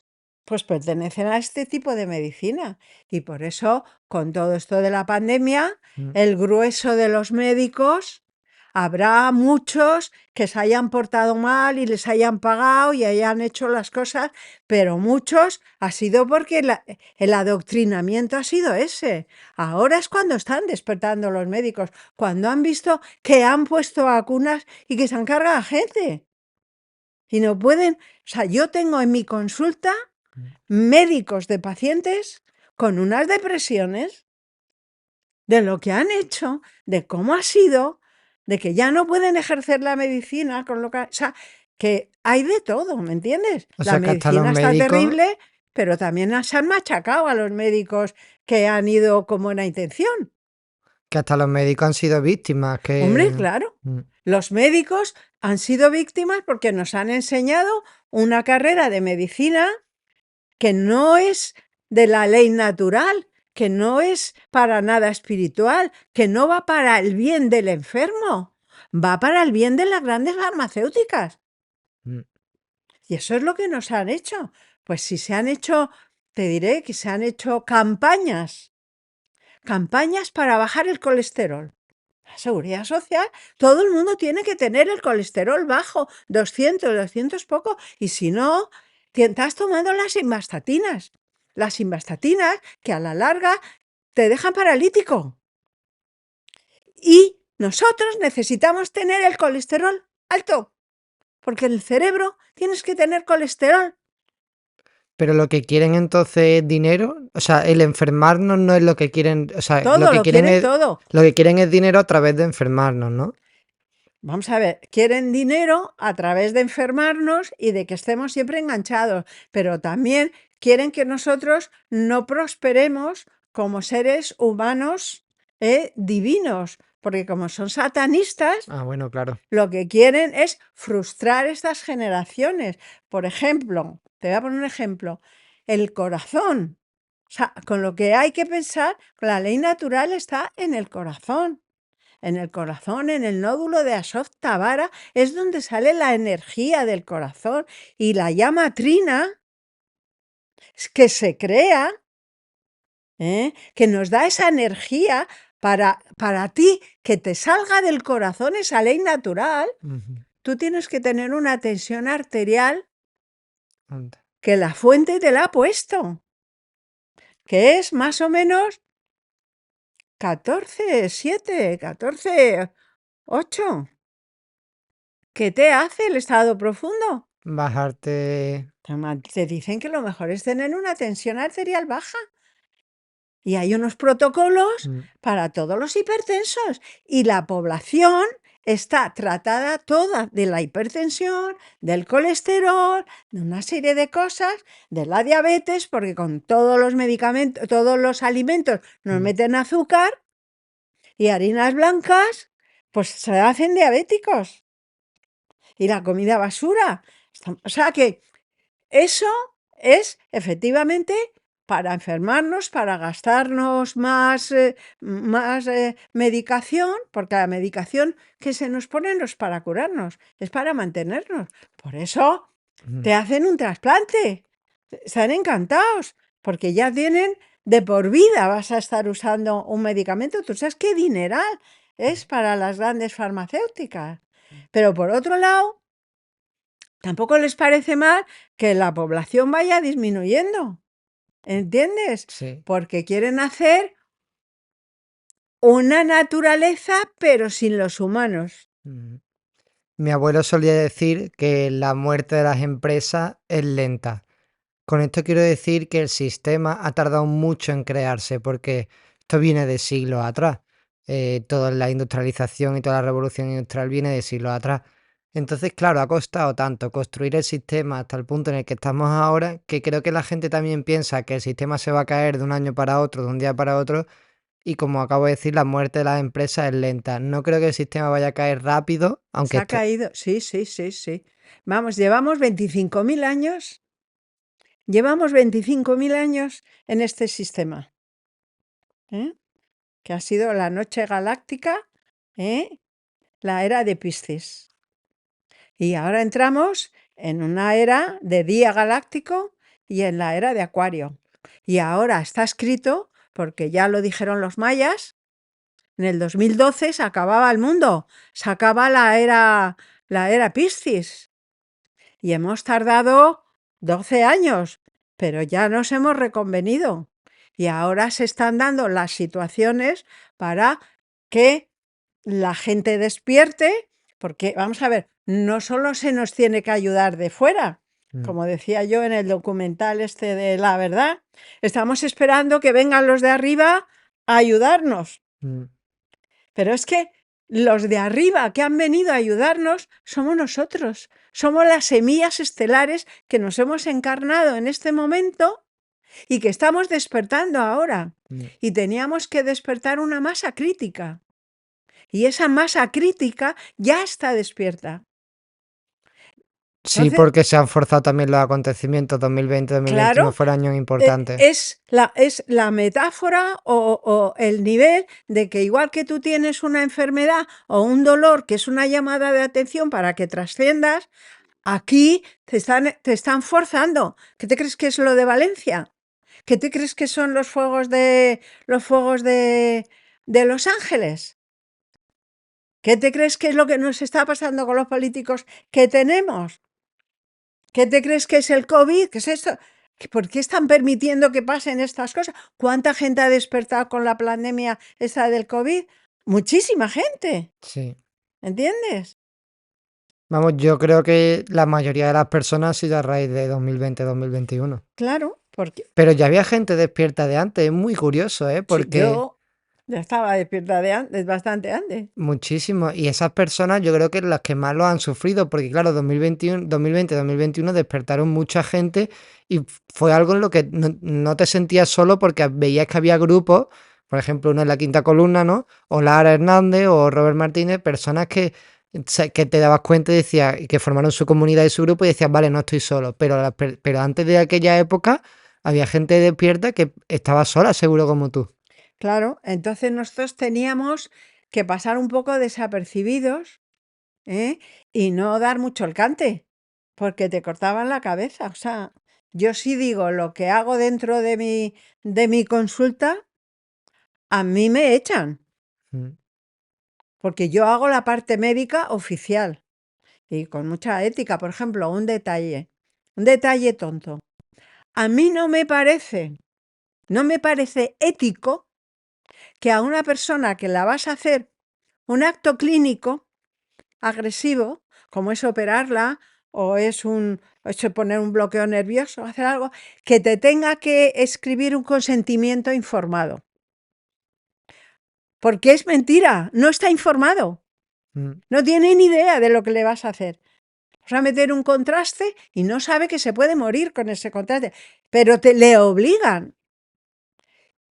pues pertenecen a este tipo de medicina. Y por eso, con todo esto de la pandemia, Mm. el grueso de los médicos, habrá muchos que se hayan portado mal y les hayan pagado y hayan hecho las cosas, pero muchos ha sido porque el adoctrinamiento ha sido ese. Ahora es cuando están despertando los médicos, cuando han visto que han puesto vacunas y que se encarga la gente. Y no pueden, o sea, yo tengo en mi consulta médicos de pacientes con unas depresiones de lo que han hecho, de cómo ha sido, de que ya no pueden ejercer la medicina, con lo que, o sea, que hay de todo, ¿me entiendes? O La sea que hasta los medicina está médicos, terrible, pero también se han machacado a los médicos que han ido con buena intención. han sido víctimas, Hombre, que... claro, Mm. los médicos han sido víctimas porque nos han enseñado una carrera de medicina que no es de la ley natural, que no es para nada espiritual, que no va para el bien del enfermo, va para el bien de las grandes farmacéuticas. Mm. Y eso es lo que nos han hecho. Pues si se han hecho, te diré que se han hecho campañas para bajar el colesterol. La seguridad social, todo el mundo tiene que tener el colesterol bajo, 200 poco, y si no, te estás tomando las simvastatinas que a la larga te dejan paralítico. Y nosotros necesitamos tener el colesterol alto, porque en el cerebro tienes que tener colesterol. Pero lo que quieren entonces es dinero, o sea, el enfermarnos no es lo que quieren, o sea, Todo, lo quieren todo. lo que quieren es dinero a través de enfermarnos, ¿no? Vamos a ver, quieren dinero a través de enfermarnos y de que estemos siempre enganchados, pero también quieren que nosotros no prosperemos como seres humanos divinos, porque como son satanistas, Ah, bueno, claro. lo que quieren es frustrar estas generaciones. Por ejemplo, te voy a poner un ejemplo, el corazón. O sea, con lo que hay que pensar, la ley natural está en el corazón. en el corazón, en el nódulo de Ashoftavara, es donde sale la energía del corazón y la llama trina que se crea, que nos da esa energía para ti, que te salga del corazón esa ley natural. Tú tienes que tener una tensión arterial Anda. que la fuente te la ha puesto, que es más o menos 14,7, 14,8. ¿Qué te hace el estado profundo? Bajarte. Te dicen que lo mejor es tener una tensión arterial baja. Y hay unos protocolos para todos los hipertensos. Y la población está tratada toda de la hipertensión, del colesterol, de una serie de cosas, de la diabetes, porque con todos los medicamentos, todos los alimentos nos meten azúcar y harinas blancas, pues se hacen diabéticos. Y la comida basura. O sea que eso es efectivamente para enfermarnos, para gastarnos más medicación, porque la medicación que se nos pone no es para curarnos, es para mantenernos. Por eso te hacen un trasplante. Están encantados, porque ya tienen de por vida, vas a estar usando un medicamento. Tú sabes qué dineral es para las grandes farmacéuticas. Pero por otro lado, tampoco les parece mal que la población vaya disminuyendo, ¿entiendes? Sí. Porque quieren hacer una naturaleza, pero sin los humanos. Mi abuelo solía decir que la muerte de las empresas es lenta. Con esto quiero decir que el sistema ha tardado mucho en crearse, porque esto viene de siglos atrás. Toda la industrialización y toda la revolución industrial viene de siglos atrás. Entonces, claro, ha costado tanto construir el sistema hasta el punto en el que estamos ahora, que creo que la gente también piensa que el sistema se va a caer de un año para otro, de un día para otro, y como acabo de decir, la muerte de las empresas es lenta. No creo que el sistema vaya a caer rápido, Se aunque ha caído, sí, sí, sí, sí. Vamos, llevamos 25.000 años. Llevamos 25.000 años en este sistema, que ha sido la noche galáctica, la era de Piscis. Y ahora entramos en una era de día galáctico y en la era de Acuario. Y ahora está escrito, porque ya lo dijeron los mayas, en el 2012 se acababa el mundo, se acaba la era Piscis. Y hemos tardado 12 años, pero ya nos hemos reconvenido. Y ahora se están dando las situaciones para que la gente despierte, porque vamos a ver, no solo se nos tiene que ayudar de fuera, como decía yo en el documental este de La Verdad, estamos esperando que vengan los de arriba a ayudarnos. Pero es que los de arriba que han venido a ayudarnos somos nosotros, somos las semillas estelares que nos hemos encarnado en este momento y que estamos despertando ahora. Y teníamos que despertar una masa crítica. Y esa masa crítica ya está despierta. sí, Entonces, porque se han forzado también los acontecimientos 2020-2021 claro, fueron años importantes. es la metáfora o el nivel de que igual que tú tienes una enfermedad o un dolor que es una llamada de atención para que trasciendas, aquí te están forzando. ¿Qué te crees que es lo de Valencia? ¿Qué te crees que son los fuegos de Los Ángeles? ¿Qué te crees que es lo que nos está pasando con los políticos que tenemos? ¿Qué te crees que es el COVID? ¿Qué es esto? ¿Por qué están permitiendo que pasen estas cosas? ¿Cuánta gente ha despertado con la pandemia esta del COVID? Muchísima gente. Sí. ¿Entiendes? Vamos, yo creo que la mayoría de las personas ha sido a raíz de 2020-2021. Claro, porque Pero ya había gente despierta de antes, es muy curioso, sí, porque yo ya estaba despierta de bastante antes. muchísimo. Y esas personas yo creo que las que más lo han sufrido, porque claro, 2021, 2020-2021 despertaron mucha gente y fue algo en lo que no te sentías solo porque veías que había grupos, por ejemplo, uno en la Quinta Columna, ¿no? O Lara Hernández o Robert Martínez, personas que te dabas cuenta y decías, y que formaron su comunidad y su grupo y decías, vale, no estoy solo. Pero antes de aquella época había gente despierta que estaba sola, seguro como tú. Claro, entonces nosotros teníamos que pasar un poco desapercibidos, ¿eh? Y no dar mucho el cante, porque te cortaban la cabeza. O sea, yo sí digo lo que hago dentro de mi consulta, a mí me echan, Mm, porque yo hago la parte médica oficial y con mucha ética. Por ejemplo, un detalle tonto. A mí no me parece ético que a una persona que la vas a hacer un acto clínico agresivo, como es operarla o es poner un bloqueo nervioso, hacer algo, que te tenga que escribir un consentimiento informado. Porque es mentira, no está informado, mm, no tiene ni idea de lo que le vas a hacer. Vas a meter un contraste y no sabe que se puede morir con ese contraste, pero le obligan.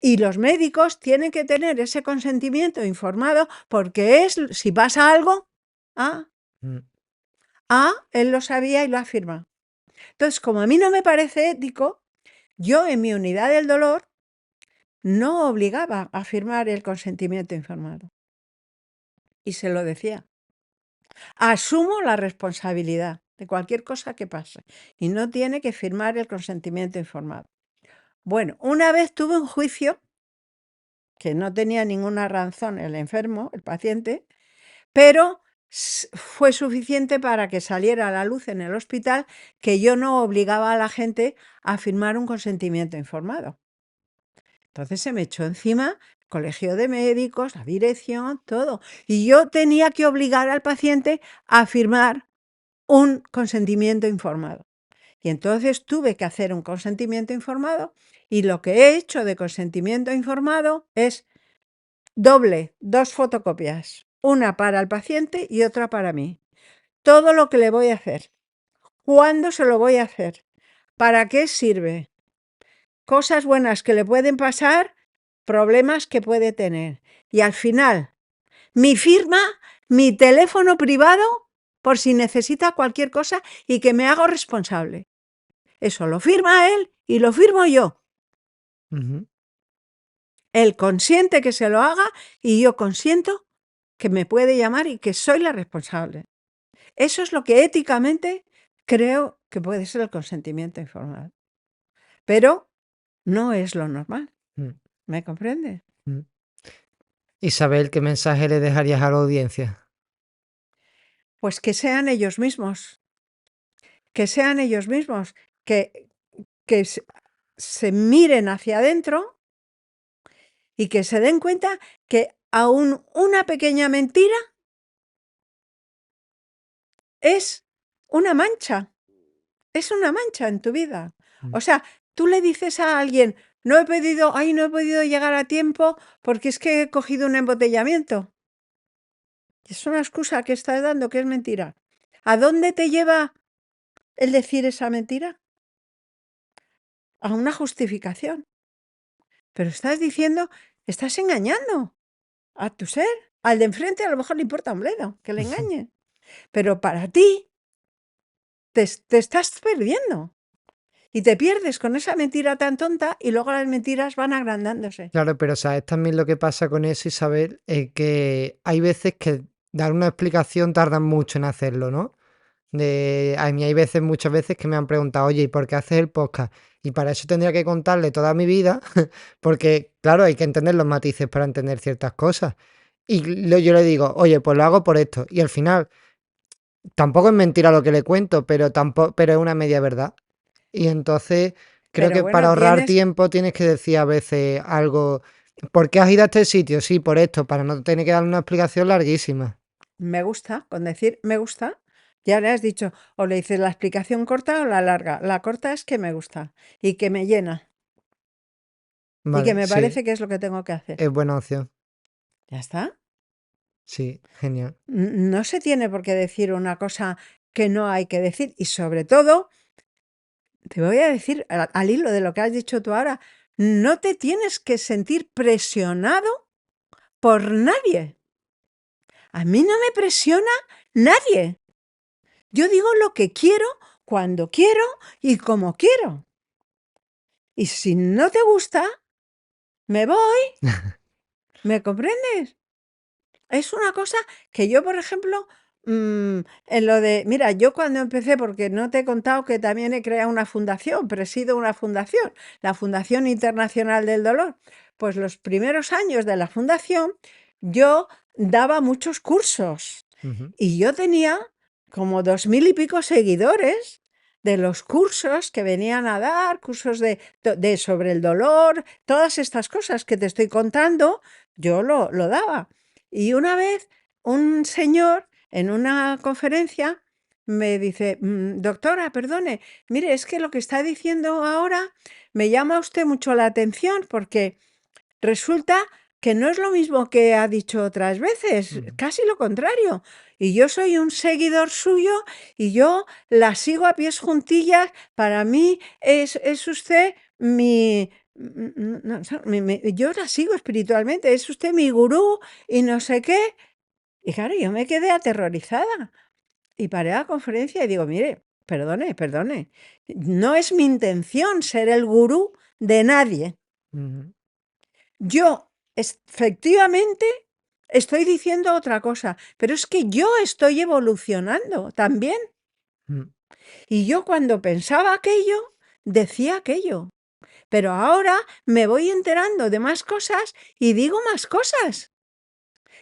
Y los médicos tienen que tener ese consentimiento informado porque si pasa algo, ah, mm, él lo sabía y lo afirma. Entonces, como a mí no me parece ético, yo en mi unidad del dolor no obligaba a firmar el consentimiento informado. Y se lo decía. Asumo la responsabilidad de cualquier cosa que pase y no tiene que firmar el consentimiento informado. Bueno, una vez tuve un juicio que no tenía ninguna razón el enfermo, el paciente, pero fue suficiente para que saliera a la luz en el hospital que yo no obligaba a la gente a firmar un consentimiento informado. Entonces se me echó encima el colegio de médicos, la dirección, todo. Y yo tenía que obligar al paciente a firmar un consentimiento informado. Y entonces tuve que hacer un consentimiento informado y lo que he hecho de consentimiento informado es dos fotocopias, una para el paciente y otra para mí. Todo lo que le voy a hacer, cuándo se lo voy a hacer, para qué sirve, cosas buenas que le pueden pasar, problemas que puede tener. Y al final, mi firma, mi teléfono privado, por si necesita cualquier cosa y que me hago responsable. Eso lo firma él y lo firmo yo. ujú. Él consiente que se lo haga y yo consiento que me puede llamar y que soy la responsable. Eso es lo que éticamente creo que puede ser el consentimiento informado. Pero no es lo normal. Mm, ¿Me comprende? mm. Isabel, ¿qué mensaje le dejarías a la audiencia? Pues que sean ellos mismos, que sean ellos mismos, que se miren hacia adentro y que se den cuenta que aún una pequeña mentira es es una mancha en tu vida. Mm, O sea, tú le dices a alguien, no he podido llegar a tiempo porque es que he cogido un embotellamiento. Es una excusa que estás dando que es mentira. ¿A dónde te lleva el decir esa mentira? A una justificación. Pero estás engañando a tu ser. Al de enfrente a lo mejor le importa un bledo que le engañe. Pero para ti te estás perdiendo. Y te pierdes con esa mentira tan tonta y luego las mentiras van agrandándose. Claro, pero ¿sabes también lo que pasa con eso, Isabel? Es que hay veces que dar una explicación tardan mucho en hacerlo, ¿no? A mí hay veces, muchas veces que me han preguntado, oye, ¿y por qué haces el podcast? Y para eso tendría que contarle toda mi vida, porque, claro, hay que entender los matices para entender ciertas cosas. Y yo le digo, oye, pues lo hago por esto. Y al final, tampoco es mentira lo que le cuento, pero es una media verdad. Y entonces, creo Pero que para bueno, ahorrar tiempo tienes que decir a veces algo. ¿Por qué has ido a este sitio? Sí, por esto, para no tener que dar una explicación larguísima. me gusta, con decir me gusta, ya le has dicho, o le dices la explicación corta o la larga. La corta es que me gusta y que me llena y que Vale, me sí, parece que es lo que tengo que hacer. es buena opción. Ya está. Sí, genial. No se tiene por qué decir una cosa que no hay que decir. Y sobre todo, te voy a decir, al hilo de lo que has dicho tú ahora, no te tienes que sentir presionado por nadie. A mí no me presiona nadie. Yo digo lo que quiero, cuando quiero y como quiero. Y si no te gusta, me voy. ¿Me comprendes? Es una cosa que yo, por ejemplo, en lo de, mira, yo cuando empecé, porque no te he contado que también he creado una fundación, presido una fundación, la Fundación Internacional del Dolor, pues los primeros años de la fundación yo daba muchos cursos Ujú. y yo tenía como 2000 y pico seguidores de los cursos que venían a dar, cursos de sobre el dolor, todas estas cosas que te estoy contando, yo lo daba. Y una vez un señor en una conferencia me dice, doctora, perdone, mire, es que lo que está diciendo ahora me llama a usted mucho la atención porque resulta que no es lo mismo que ha dicho otras veces, Ujú. casi lo contrario. Y yo soy un seguidor suyo y yo la sigo a pies juntillas. Para mí es usted yo la sigo espiritualmente, es usted mi gurú y no sé qué. Y claro, yo me quedé aterrorizada y paré la conferencia y digo, mire, perdone, perdone, no es mi intención ser el gurú de nadie. Ujú. Yo efectivamente estoy diciendo otra cosa, pero es que yo estoy evolucionando también. Ujú. Y yo cuando pensaba aquello, decía aquello. Pero ahora me voy enterando de más cosas y digo más cosas.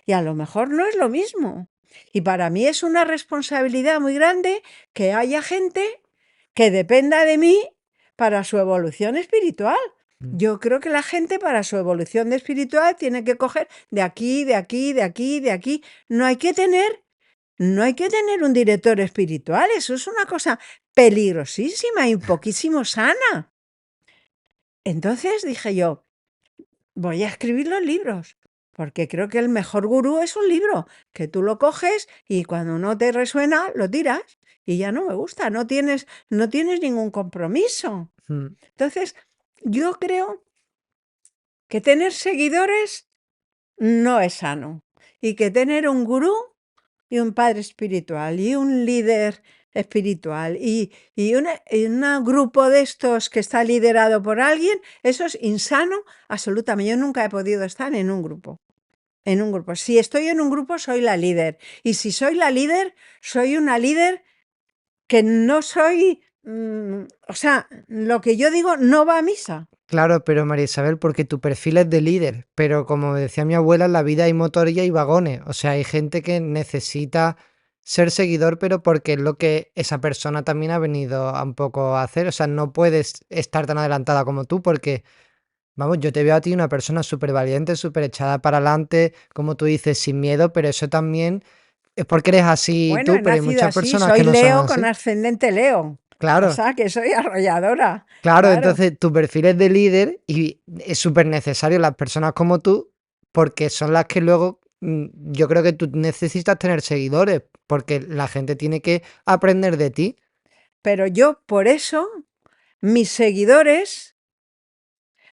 Y a lo mejor no es lo mismo. Y para mí es una responsabilidad muy grande que haya gente que dependa de mí para su evolución espiritual. Ujú. Yo creo que la gente para su evolución espiritual tiene que coger de aquí, de aquí, de aquí, de aquí. No hay que tener un director espiritual. Eso es una cosa peligrosísima y poquísimo sana. Entonces dije yo, voy a escribir los libros, porque creo que el mejor gurú es un libro, que tú lo coges y cuando no te resuena, lo tiras y ya no me gusta, no tienes ningún compromiso. Ujú. Entonces, yo creo que tener seguidores no es sano y que tener un gurú y un padre espiritual y un líder espiritual y un grupo de estos que está liderado por alguien, eso es insano absolutamente. Yo nunca he podido estar en un grupo. En un grupo. Si estoy en un grupo, soy la líder. Y si soy la líder, soy una líder que no soy, o sea, lo que yo digo no va a misa. Claro, pero María Isabel, porque tu perfil es de líder, pero como decía mi abuela, en la vida hay motor y hay vagones, o sea, hay gente que necesita ser seguidor, pero porque es lo que esa persona también ha venido a un poco a hacer, o sea, no puedes estar tan adelantada como tú, porque, vamos, yo te veo a ti una persona súper valiente, súper echada para adelante, como tú dices, sin miedo, pero eso también es porque eres así Bueno, tú, he pero hay nacido muchas así, personas soy que no son Leo con así. ascendente Leo. O Claro. sea, que soy arrolladora. Claro, Claro. entonces tu perfil es de líder y es súper necesario las personas como tú, porque son las que luego, yo creo que tú necesitas tener seguidores, porque la gente tiene que aprender de ti. Pero yo, por eso, mis seguidores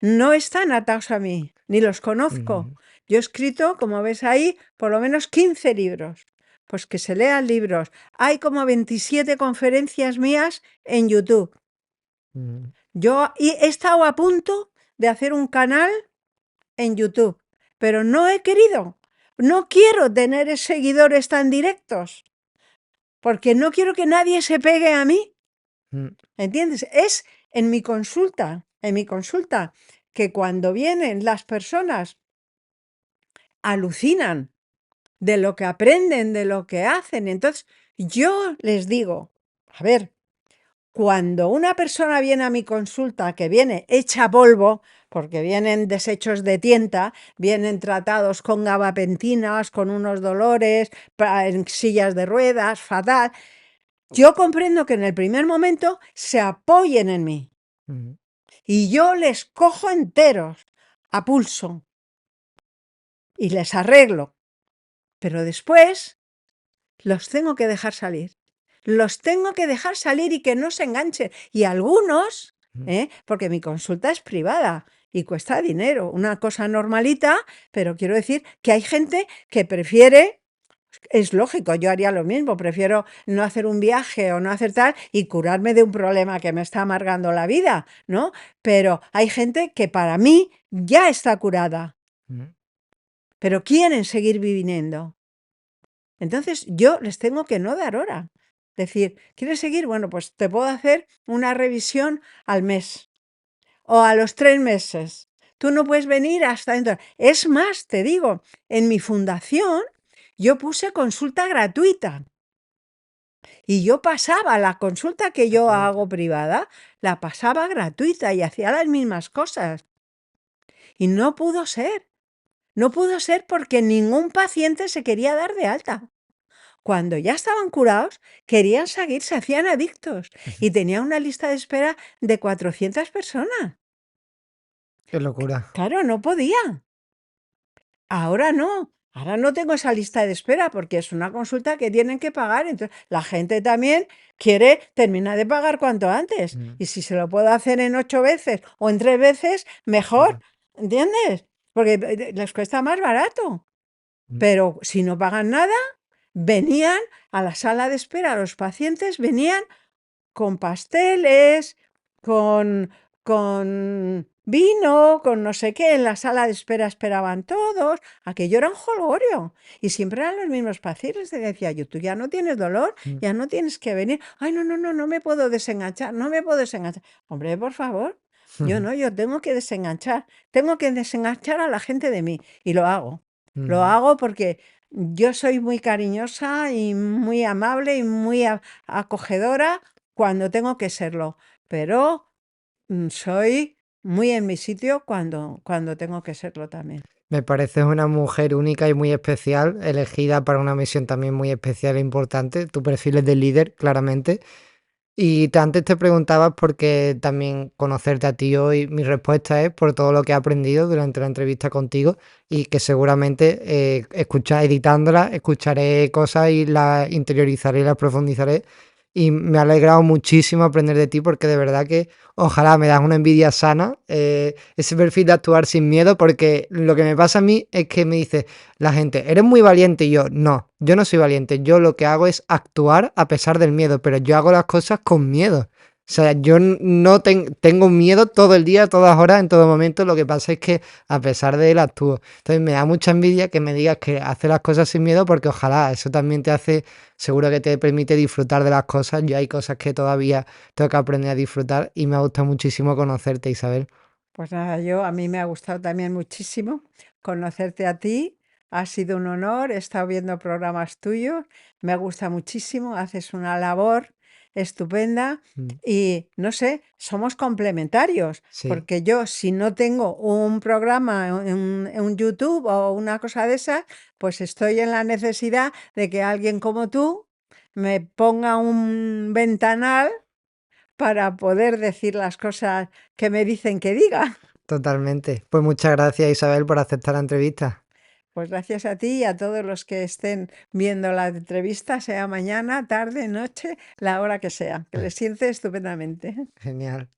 no están atados a mí, ni los conozco. Ujú. Yo he escrito, como ves ahí, por lo menos 15 libros. Pues que se lean libros. Hay como 27 conferencias mías en YouTube. Ujú. Yo he estado a punto de hacer un canal en YouTube, pero no he querido. No quiero tener seguidores tan directos, porque no quiero que nadie se pegue a mí. Mm. ¿Entiendes? Es en mi consulta, que cuando vienen las personas alucinan de lo que aprenden, de lo que hacen. Entonces, yo les digo, a ver, cuando una persona viene a mi consulta que viene hecha polvo, porque vienen desechos de tienta, vienen tratados con gabapentinas, con unos dolores, en sillas de ruedas, fatal, yo comprendo que en el primer momento se apoyen en mí Ujú. y yo les cojo enteros a pulso y les arreglo, pero después los tengo que dejar salir. Los tengo que dejar salir y que no se enganchen. Y algunos, Ujú. porque mi consulta es privada y cuesta dinero, una cosa normalita, pero quiero decir que hay gente que prefiere, es lógico, yo haría lo mismo, prefiero no hacer un viaje o no hacer tal y curarme de un problema que me está amargando la vida, ¿no? Pero hay gente que para mí ya está curada. Ujú. pero quieren seguir viviendo. Entonces yo les tengo que no dar hora. Decir, ¿quieres seguir? Bueno, pues te puedo hacer una revisión al mes o a los 3 meses. Tú no puedes venir hasta dentro. Es más, te digo, en mi fundación yo puse consulta gratuita y yo pasaba la consulta que yo hago privada, la pasaba gratuita y hacía las mismas cosas. Y no pudo ser. No pudo ser porque ningún paciente se quería dar de alta. Cuando ya estaban curados, querían seguir, se hacían adictos y tenía una lista de espera de 400 personas. Qué locura. Claro, no podía. Ahora no tengo esa lista de espera porque es una consulta que tienen que pagar. Entonces, la gente también quiere terminar de pagar cuanto antes. Mm, Y si se lo puedo hacer en 8 veces o en 3 veces, mejor. claro. ¿Entiendes? Porque les cuesta más barato. Mm. Pero si no pagan nada, venían a la sala de espera, los pacientes venían con pasteles, con vino, con no sé qué, en la sala de espera esperaban todos, aquello era un jolgorio. Y siempre eran los mismos pacientes, te decía yo, tú ya no tienes dolor, Mm. ya no tienes que venir. Ay, no, no, no, no me puedo desenganchar, no me puedo desenganchar. Hombre, por favor, yo no, yo tengo que desenganchar a la gente de mí y lo hago. Lo Mm. hago porque yo soy muy cariñosa y muy amable y muy acogedora cuando tengo que serlo, pero soy muy en mi sitio cuando tengo que serlo también. Me pareces una mujer única y muy especial, elegida para una misión también muy especial e importante. Tu perfil es de líder, claramente. Y antes te preguntabas porque también conocerte a ti hoy, mi respuesta es por todo lo que he aprendido durante la entrevista contigo y que seguramente editándola, escucharé cosas y las interiorizaré y las profundizaré. Y me ha alegrado muchísimo aprender de ti porque de verdad que ojalá me das una envidia sana, ese perfil de actuar sin miedo, porque lo que me pasa a mí es que me dice la gente, eres muy valiente y yo no soy valiente, yo lo que hago es actuar a pesar del miedo, pero yo hago las cosas con miedo. O sea, yo no tengo miedo todo el día, a todas horas, en todo momento. Lo que pasa es que a pesar de él actúo. Entonces me da mucha envidia que me digas que haces las cosas sin miedo porque ojalá eso también te hace, seguro que te permite disfrutar de las cosas. Yo hay cosas que todavía tengo que aprender a disfrutar y me ha gustado muchísimo conocerte, Isabel. Pues nada, a mí me ha gustado también muchísimo conocerte a ti. Ha sido un honor, he estado viendo programas tuyos, me gusta muchísimo, haces una labor estupenda Mm, y no sé, somos complementarios, sí, porque yo si no tengo un programa en YouTube o una cosa de esas, pues estoy en la necesidad de que alguien como tú me ponga un ventanal para poder decir las cosas que me dicen que diga. totalmente. Pues muchas gracias, Isabel, por aceptar la entrevista. Pues gracias a ti y a todos los que estén viendo la entrevista, sea mañana, tarde, noche, la hora que sea, que les siente estupendamente. Genial.